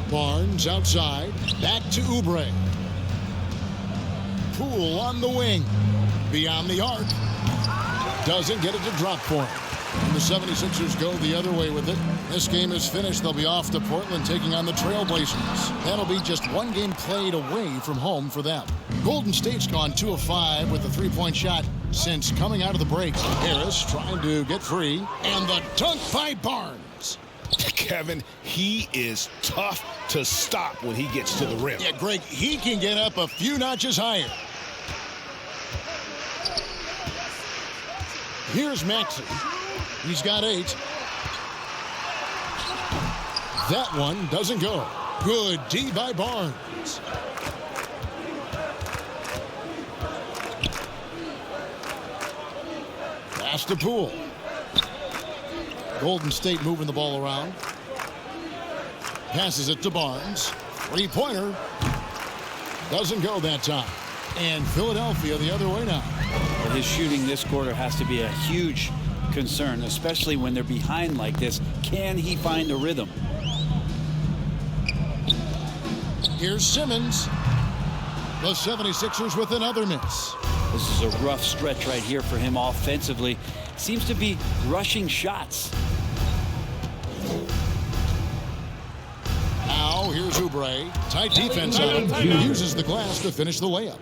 Barnes outside. Back to Oubre. Poole on the wing. Beyond the arc. Doesn't get it to drop for him. And the 76ers go the other way with it. This game is finished. They'll be off to Portland taking on the Trailblazers. That'll be just one game played away from home for them. Golden State's gone 2 of 5 with a three-point shot since coming out of the break. Harris trying to get free. And the dunk by Barnes. Kevin, he is tough to stop when he gets to the rim. Yeah, Greg, he can get up a few notches higher. Here's Maxey. He's got 8. That one doesn't go. Good D by Barnes. Pass to Poole. Golden State moving the ball around. Passes it to Barnes. Three-pointer. Doesn't go that time. And Philadelphia the other way now. Well, his shooting this quarter has to be a huge concern, especially when they're behind like this. Can he find a rhythm? Here's Simmons. The 76ers with another miss. This is a rough stretch right here for him offensively. Seems to be rushing shots. Now here's Oubre. Tight defense on him. He uses the glass to finish the layup.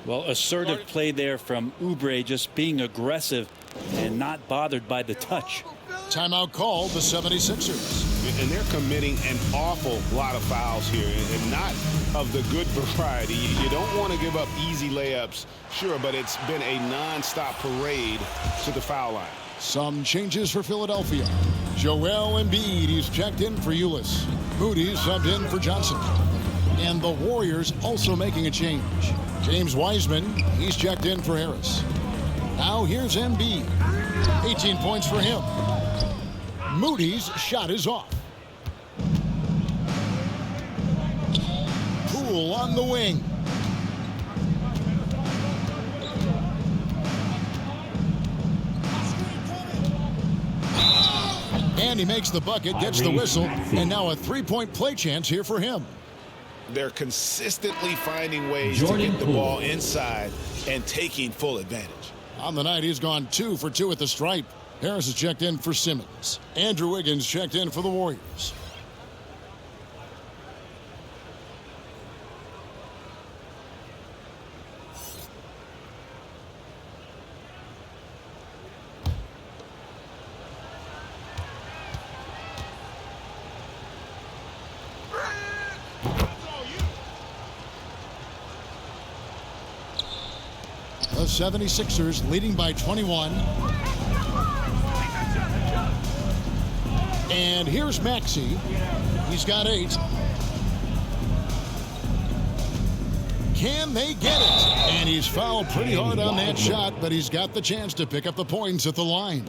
Well, assertive play there from Oubre, just being aggressive and not bothered by the touch. Timeout called the 76ers. And they're committing an awful lot of fouls here, and not of the good variety. You don't want to give up easy layups, sure, but it's been a non-stop parade to the foul line. Some changes for Philadelphia. Joel Embiid, he's checked in for Ulis. Moody subbed in for Johnson. And the Warriors also making a change. James Wiseman, he's checked in for Harris. Now here's Embiid. 18 points for him. Moody's shot is off. Poole on the wing. And he makes the bucket, gets the whistle, and now a three-point play chance here for him. They're consistently finding ways to get the ball inside and taking full advantage. On the night, he's gone 2 for 2 at the stripe. Harris is checked in for Simmons. Andrew Wiggins checked in for the Warriors. The 76ers leading by 21. And here's Maxey. He's got 8. Can they get it? And he's fouled pretty hard on that shot, but he's got the chance to pick up the points at the line.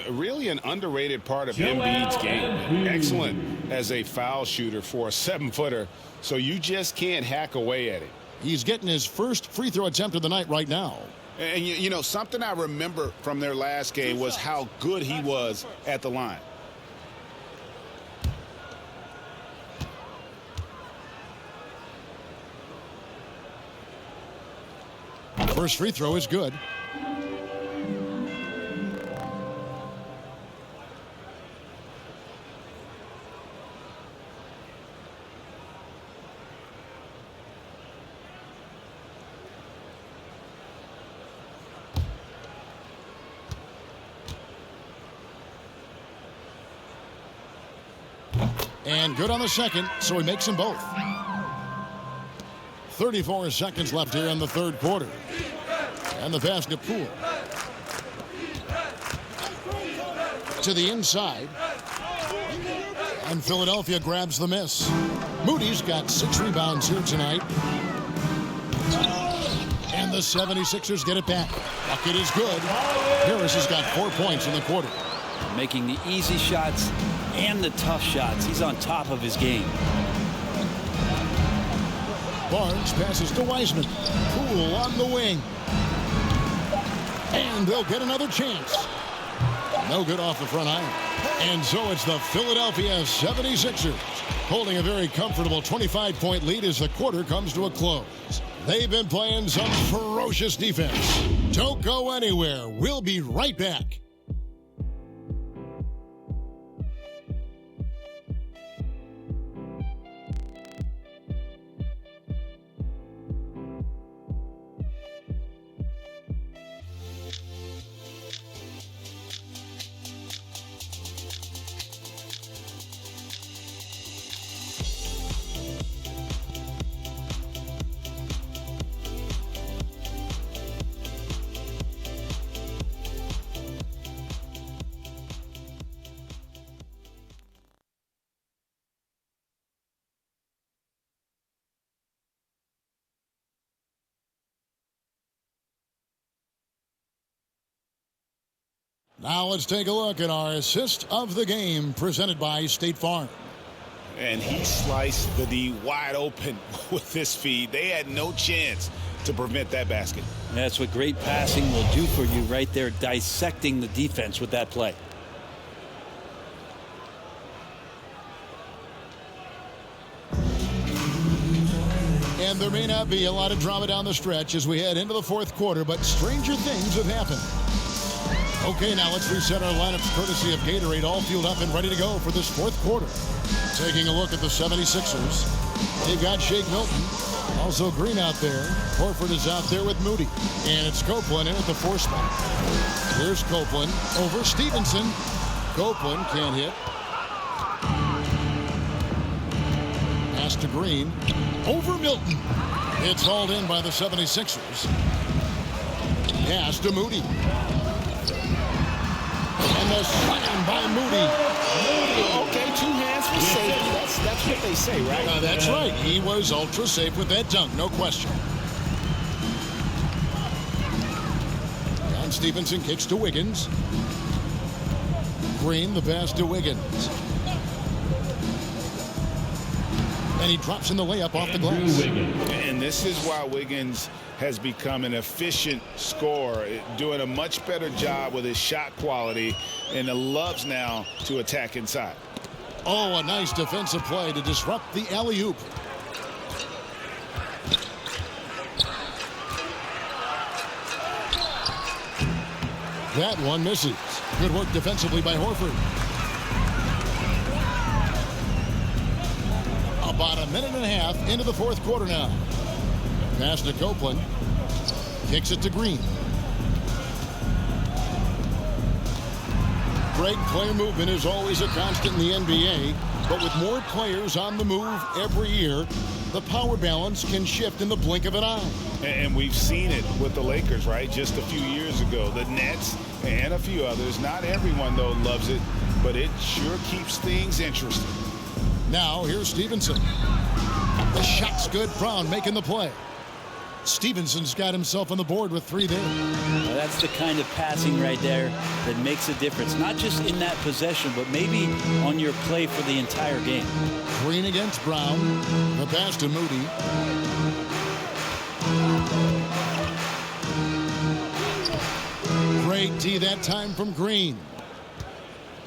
Really an underrated part of Embiid's game. Excellent as a foul shooter for a 7-footer, so you just can't hack away at it. He's getting his first free throw attempt of the night right now. And you know, something I remember from their last game was how good he was at the line. First free throw is good. And good on the second, so he makes them both. 34 seconds left here in the third quarter. And the pass to Poole. To the inside. And Philadelphia grabs the miss. Moody's got 6 rebounds here tonight. And the 76ers get it back. Bucket is good. Harris has got 4 points in the quarter. Making the easy shots and the tough shots. He's on top of his game. Barnes passes to Wiseman. Poole on the wing. And they'll get another chance. No good off the front iron. And so it's the Philadelphia 76ers holding a very comfortable 25-point lead as the quarter comes to a close. They've been playing some ferocious defense. Don't go anywhere. We'll be right back. Now let's take a look at our assist of the game presented by State Farm. And he sliced the D wide open with this feed. They had no chance to prevent that basket. That's what great passing will do for you right there, dissecting the defense with that play. And there may not be a lot of drama down the stretch as we head into the fourth quarter, but stranger things have happened. Okay, now let's reset our lineups courtesy of Gatorade, all fueled up and ready to go for this fourth quarter. Taking a look at the 76ers. They've got Shake Milton. Also Green out there. Horford is out there with Moody. And it's Copeland in at the 4 spot. Here's Copeland over Stevenson. Copeland can't hit. Pass to Green. Over Milton. It's hauled in by the 76ers. Pass to Moody. And the slam by Moody. Okay, 2 hands for safety. That's what they say, right? That's right. He was ultra safe with that dunk, no question. John Stevenson kicks to Wiggins. Green, the pass to Wiggins. And he drops in the layup off the glass. And this is why Wiggins has become an efficient scorer, doing a much better job with his shot quality, and loves now to attack inside. Oh, a nice defensive play to disrupt the alley-oop. That one misses. Good work defensively by Horford. About a minute and a half into the fourth quarter now. Pass to Copeland. Kicks it to Green. Great player movement is always a constant in the NBA, but with more players on the move every year, the power balance can shift in the blink of an eye. And we've seen it with the Lakers, right? Just a few years ago. The Nets and a few others. Not everyone, though, loves it, but it sure keeps things interesting. Now, here's Stevenson. The shot's good. Brown making the play. Stevenson's got himself on the board with 3 there. Well, that's the kind of passing right there that makes a difference. Not just in that possession, but maybe on your play for the entire game. Green against Brown. The pass to Moody. Great D that time from Green.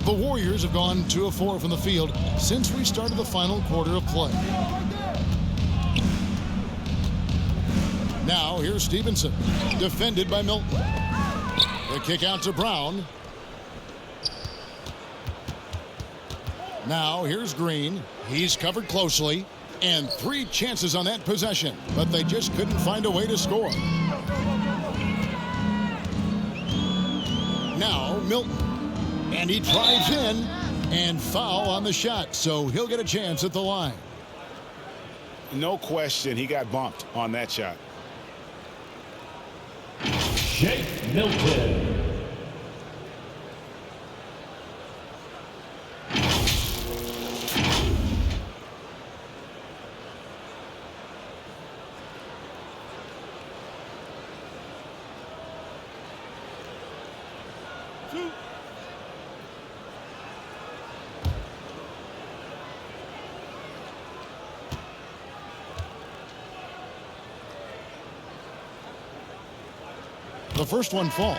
The Warriors have gone 2 of 4 from the field since we started the final quarter of play. Now, here's Stevenson, defended by Milton. The kick out to Brown. Now, here's Green. He's covered closely. And 3 chances on that possession, but they just couldn't find a way to score. Now, Milton. And he drives in and foul on the shot, so he'll get a chance at the line. No question, he got bumped on that shot. Shake Milton. The first one falls.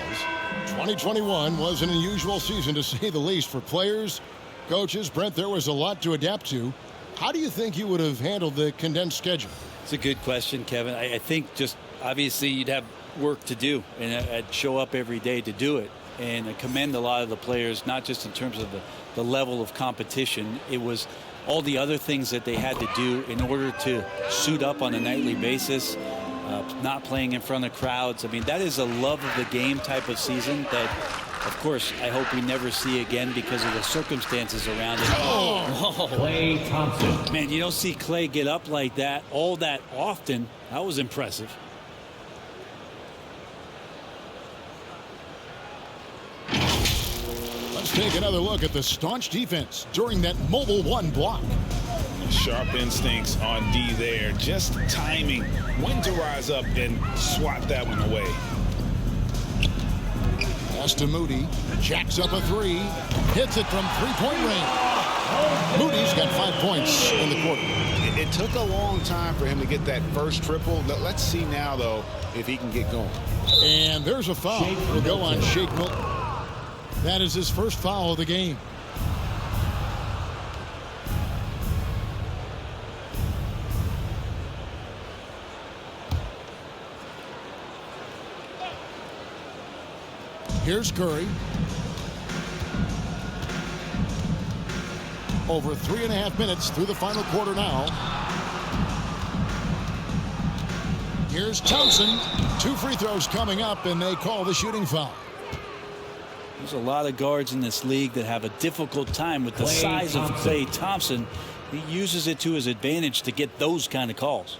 2021 was an unusual season, to say the least, for players, coaches. Brent, there was a lot to adapt to. How do you think you would have handled the condensed schedule? It's a good question, Kevin. I think just obviously you'd have work to do, and I'd show up every day to do it. And I commend a lot of the players, not just in terms of the level of competition. It was all the other things that they had to do in order to suit up on a nightly basis. Not playing in front of crowds. I mean, that is a love of the game type of season that, of course, I hope we never see again because of the circumstances around it. Oh. Klay Thompson. Man, you don't see Klay get up like that all that often. That was impressive. Let's take another look at the staunch defense during that mobile 1 block. Sharp instincts on D there. Just timing when to rise up and swat that one away. Pass to Moody. Jacks up a 3. Hits it from 3-point range. Moody's got 5 points in the quarter. It took a long time for him to get that first triple. Let's see now, though, if he can get going. And there's a foul. It'll go on Shake Milton. That is his first foul of the game. Here's Curry. Over 3.5 minutes through the final quarter now. Here's Thompson. 2 free throws coming up, and they call the shooting foul. There's a lot of guards in this league that have a difficult time with the size of Klay Thompson. He uses it to his advantage to get those kind of calls.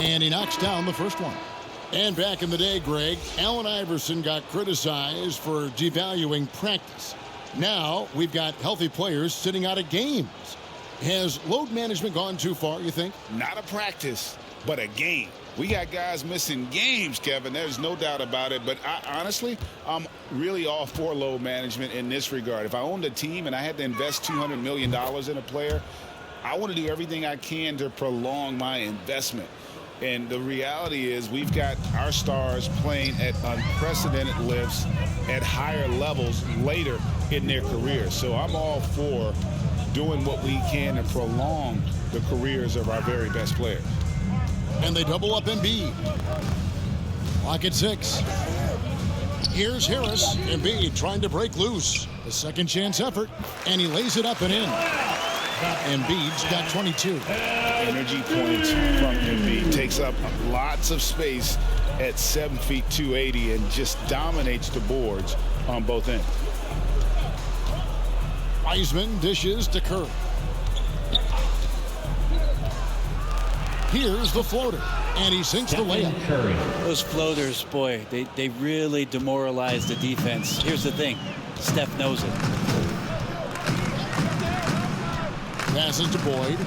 And he knocks down the first one. And back in the day, Greg, Allen Iverson got criticized for devaluing practice. Now we've got healthy players sitting out of games. Has load management gone too far, you think? Not a practice, but a game. We got guys missing games, Kevin. There's no doubt about it. But honestly, I'm really all for load management in this regard. If I owned a team and I had to invest $200 million in a player, I want to do everything I can to prolong my investment. And the reality is we've got our stars playing at unprecedented lifts at higher levels later in their careers. So I'm all for doing what we can to prolong the careers of our very best players. And they double up Embiid. Clock at 6. Here's Harris. Embiid trying to break loose. The second chance effort. And he lays it up and in. Embiid's got 22. Energy points from Embiid. Takes up lots of space at 7 feet 280 and just dominates the boards on both ends. Wiseman dishes to Curry. Here's the floater, and he sinks the layup. Those floaters, boy, they really demoralize the defense. Here's the thing, Steph knows it. Passes to Boyd.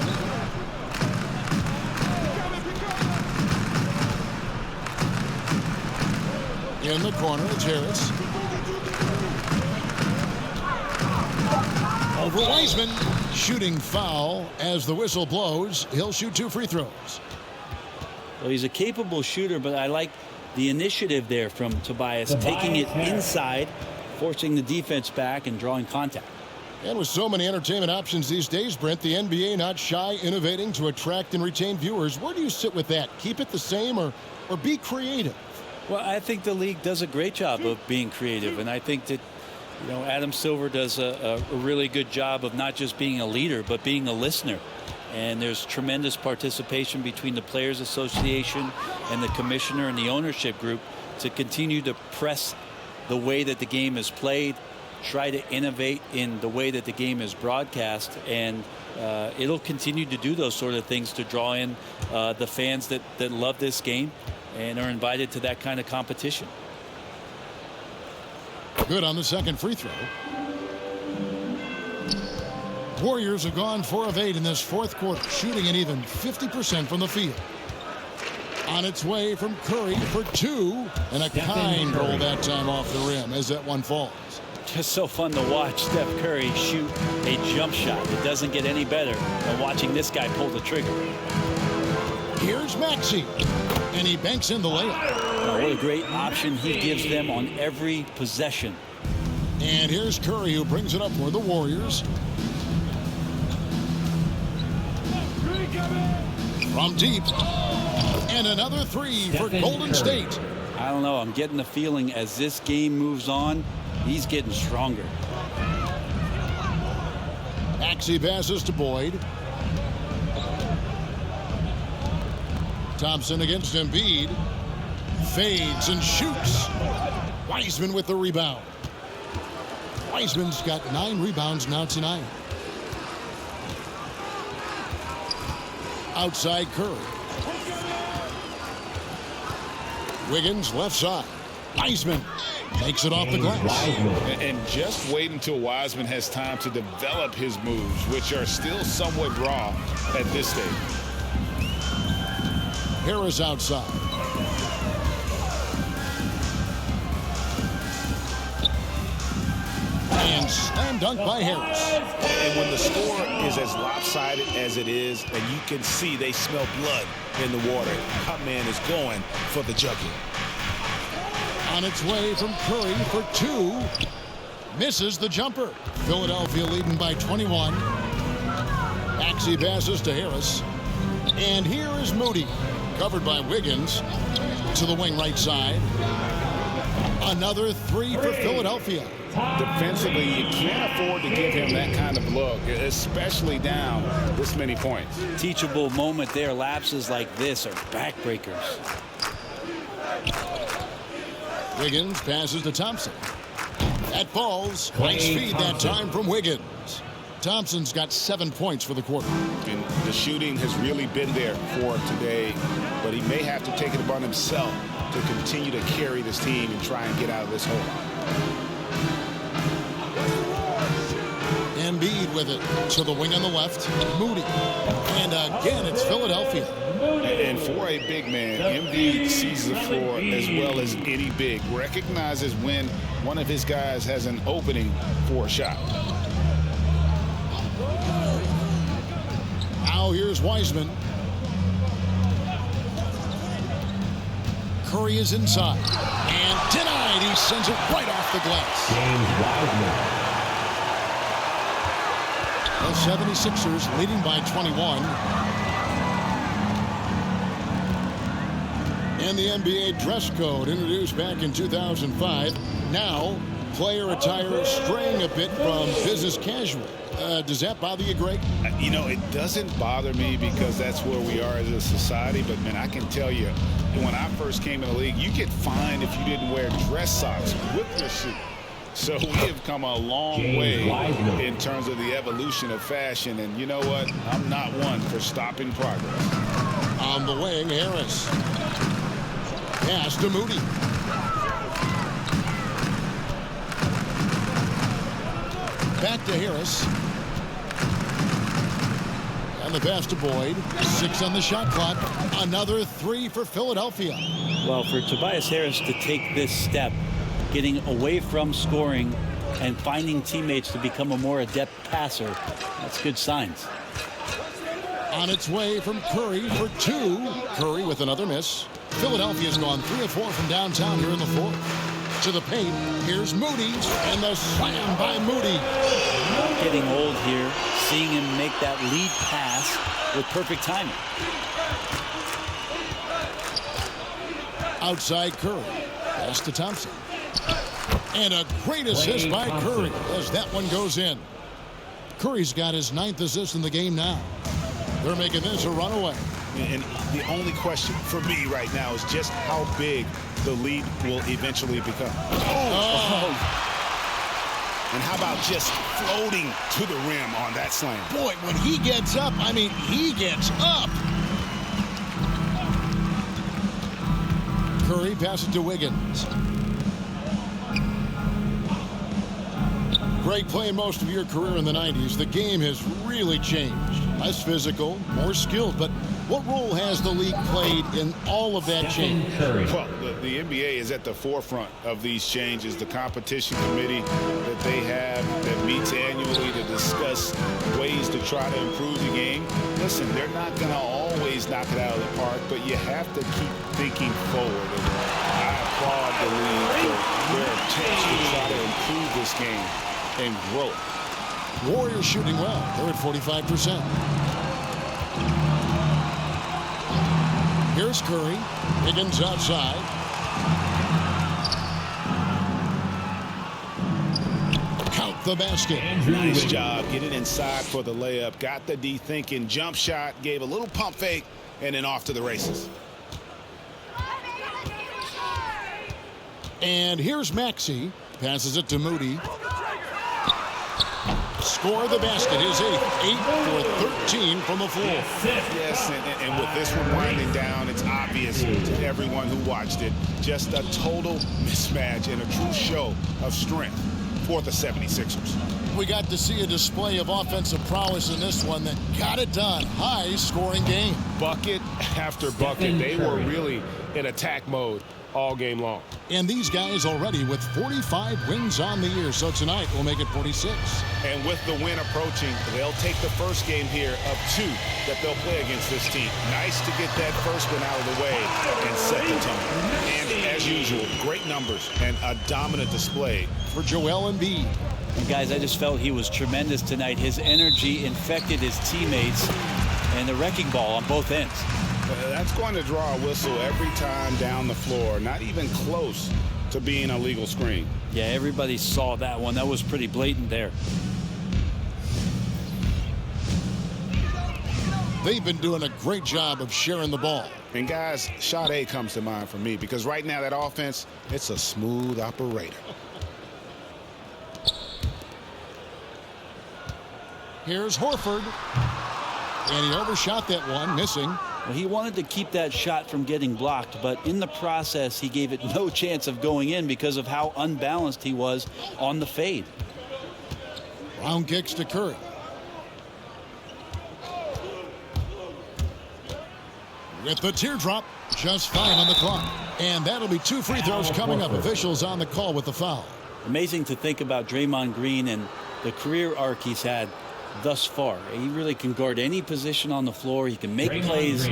In the corner, it's Harris. Over Wiseman. Shooting foul as the whistle blows. He'll shoot 2 free throws. Well, he's a capable shooter, but I like the initiative there from Tobias, taking it inside, forcing the defense back, and drawing contact. And with so many entertainment options these days, Brent, the NBA not shy innovating to attract and retain viewers. Where do you sit with that? Keep it the same or be creative? Well, I think the league does a great job of being creative, and I think that Adam Silver does a really good job of not just being a leader, but being a listener. And there's tremendous participation between the Players Association and the commissioner and the ownership group to continue to press the way that the game is played, try to innovate in the way that the game is broadcast, and it'll continue to do those sort of things to draw in the fans that love this game and are invited to that kind of competition. Good on the second free throw. Warriors have gone 4 of 8 in this fourth quarter, shooting an even 50% from the field. On its way from Curry for 2, and a kind roll that time off the rim as that one falls. Just so fun to watch Steph Curry shoot a jump shot. It doesn't get any better than watching this guy pull the trigger. Here's Maxey, and he banks in the layup. Oh, what a great option he gives them on every possession. And here's Curry, who brings it up for the Warriors. From deep. And another 3 for Golden State. I don't know. I'm getting the feeling as this game moves on, he's getting stronger. Maxey passes to Boyd. Thompson against Embiid. Fades and shoots. Wiseman with the rebound. Wiseman's got 9 rebounds now tonight. Outside Curry. Wiggins left side. Wiseman takes it off the glass. And just wait until Wiseman has time to develop his moves, which are still somewhat raw at this stage. Harris outside. And slam dunk by Harris. And when the score is as lopsided as it is, and you can see they smell blood in the water, our man is going for the jugular. On its way from Curry for two. Misses the jumper. Philadelphia leading by 21. Maxey passes to Harris. And here is Moody. Covered by Wiggins. To the wing right side. Another three for Philadelphia. Defensively, you can't afford to give him that kind of look, especially down this many points. Teachable moment there. Lapses like this are backbreakers. Wiggins passes to Thompson. That falls. Nice feed that time from Wiggins. Thompson's got 7 points for the quarter. And the shooting has really been there for him today, but he may have to take it upon himself to continue to carry this team and try and get out of this hole. Embiid with it to the wing on the left. Moody. And again, it's Philadelphia. And for a big man, Embiid sees the floor as well as any big. Recognizes when one of his guys has an opening for a shot. Now here's Wiseman. Curry is inside. And denied. He sends it right off the glass. James Wiseman. The 76ers leading by 21. And the NBA dress code introduced back in 2005. Now, player attire straying a bit from business casual. Does that bother you, Greg? You know, it doesn't bother me because that's where we are as a society. But, man, I can tell you, when I first came in the league, you get fined if you didn't wear dress socks with your suit. So we have come a long way in terms of the evolution of fashion. And you know what? I'm not one for stopping progress. On the wing, Harris. Pass to Moody. Back to Harris. And the pass to Boyd. 6 on the shot clock. Another three for Philadelphia. Well, for Tobias Harris to take this step, getting away from scoring and finding teammates to become a more adept passer, that's good signs. On its way from Curry for two. Curry with another miss. Philadelphia's gone 3 of 4 from downtown here in the fourth. To the paint, here's Moody, and the slam by Moody. Getting old here, seeing him make that lead pass with perfect timing. Outside Curry. Pass to Thompson. And a great assist by Curry as that one goes in. Curry's got his 9th assist in the game now. They're making this a runaway. And the only question for me right now is just how big the lead will eventually become. Oh. And how about just floating to the rim on that slam? Boy, when he gets up, I mean, he gets up. Curry passes to Wiggins. Greg, playing most of your career in the 90s, the game has really changed. Less physical, more skilled, but what role has the league played in all of that change? Well, the NBA is at the forefront of these changes. The competition committee that they have that meets annually to discuss ways to try to improve the game. Listen, they're not going to always knock it out of the park, but you have to keep thinking forward. And I applaud the league for their attempts to try to improve this game and grow it. Warriors shooting well. They're at 45%. Here's Curry. Higgins outside. Count the basket. Nice job. Get it inside for the layup. Got the D thinking. Jump shot. Gave a little pump fake. And then off to the races. And here's Maxey. Passes it to Moody. score the basket, his 8th, 8 for 13 from the floor. Yes, and with this one winding down, it's obvious to everyone who watched it. Just a total mismatch and a true show of strength for the 76ers. We got to see a display of offensive prowess in this one that got it done. High-scoring game. Bucket after bucket. They were really in attack mode all game long. And these guys already with 45 wins on the year, so tonight will make it 46. And with the win approaching, they'll take the first game here of 2 that they'll play against this team. Nice to get that first one out of the way and set the tone. And as usual, great numbers and a dominant display for Joel Embiid. And guys, I just felt he was tremendous tonight. His energy infected his teammates, and the wrecking ball on both ends. That's going to draw a whistle every time down the floor. Not even close to being a legal screen. Yeah, everybody saw that one. That was pretty blatant there. They've been doing a great job of sharing the ball. And guys, shot A comes to mind for me because right now that offense, it's a smooth operator. Here's Horford. And he overshot that one, missing. Well, he wanted to keep that shot from getting blocked, but in the process, he gave it no chance of going in because of how unbalanced he was on the fade. Round kicks to Curry. With the teardrop, just 5 on the clock. And that'll be 2 free throws coming up. Officials on the call with the foul. Amazing to think about Draymond Green and the career arc he's had thus far. He really can guard any position on the floor. He can make plays.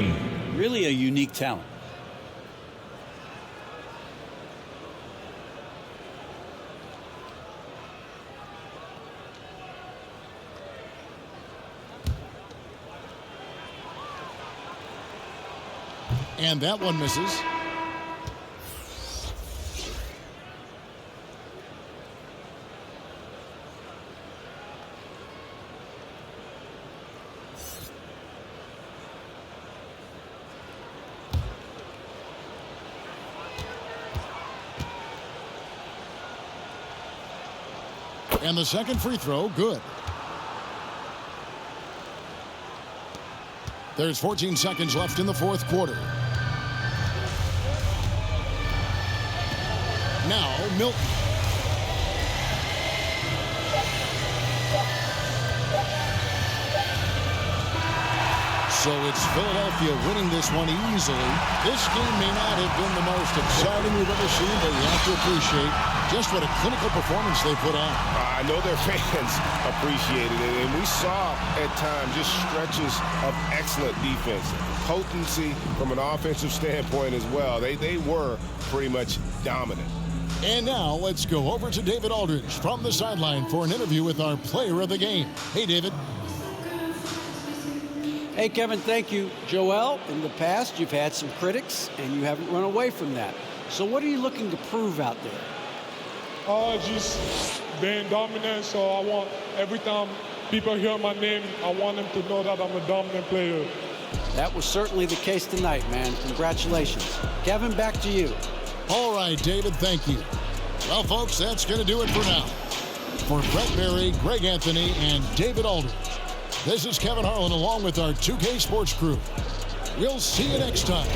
Really a unique talent. And that one misses. And the second free throw, good. There's 14 seconds left in the fourth quarter. Now, Milton. So it's Philadelphia winning this one easily. This game may not have been the most exciting we've ever seen, but you have to appreciate just what a clinical performance they put on. I know their fans appreciated it, and we saw at times just stretches of excellent defense. Potency from an offensive standpoint as well. They were pretty much dominant. And now let's go over to David Aldridge from the sideline for an interview with our player of the game. Hey, David. Hey, Kevin, thank you. Joel, in the past, you've had some critics, and you haven't run away from that. So what are you looking to prove out there? Just being dominant, so I want every time people hear my name, I want them to know that I'm a dominant player. That was certainly the case tonight, man. Congratulations. Kevin, back to you. All right, David, thank you. Well, folks, that's going to do it for now. For Brett Berry, Greg Anthony, and David Aldridge, this is Kevin Harlan along with our 2K Sports crew. We'll see you next time.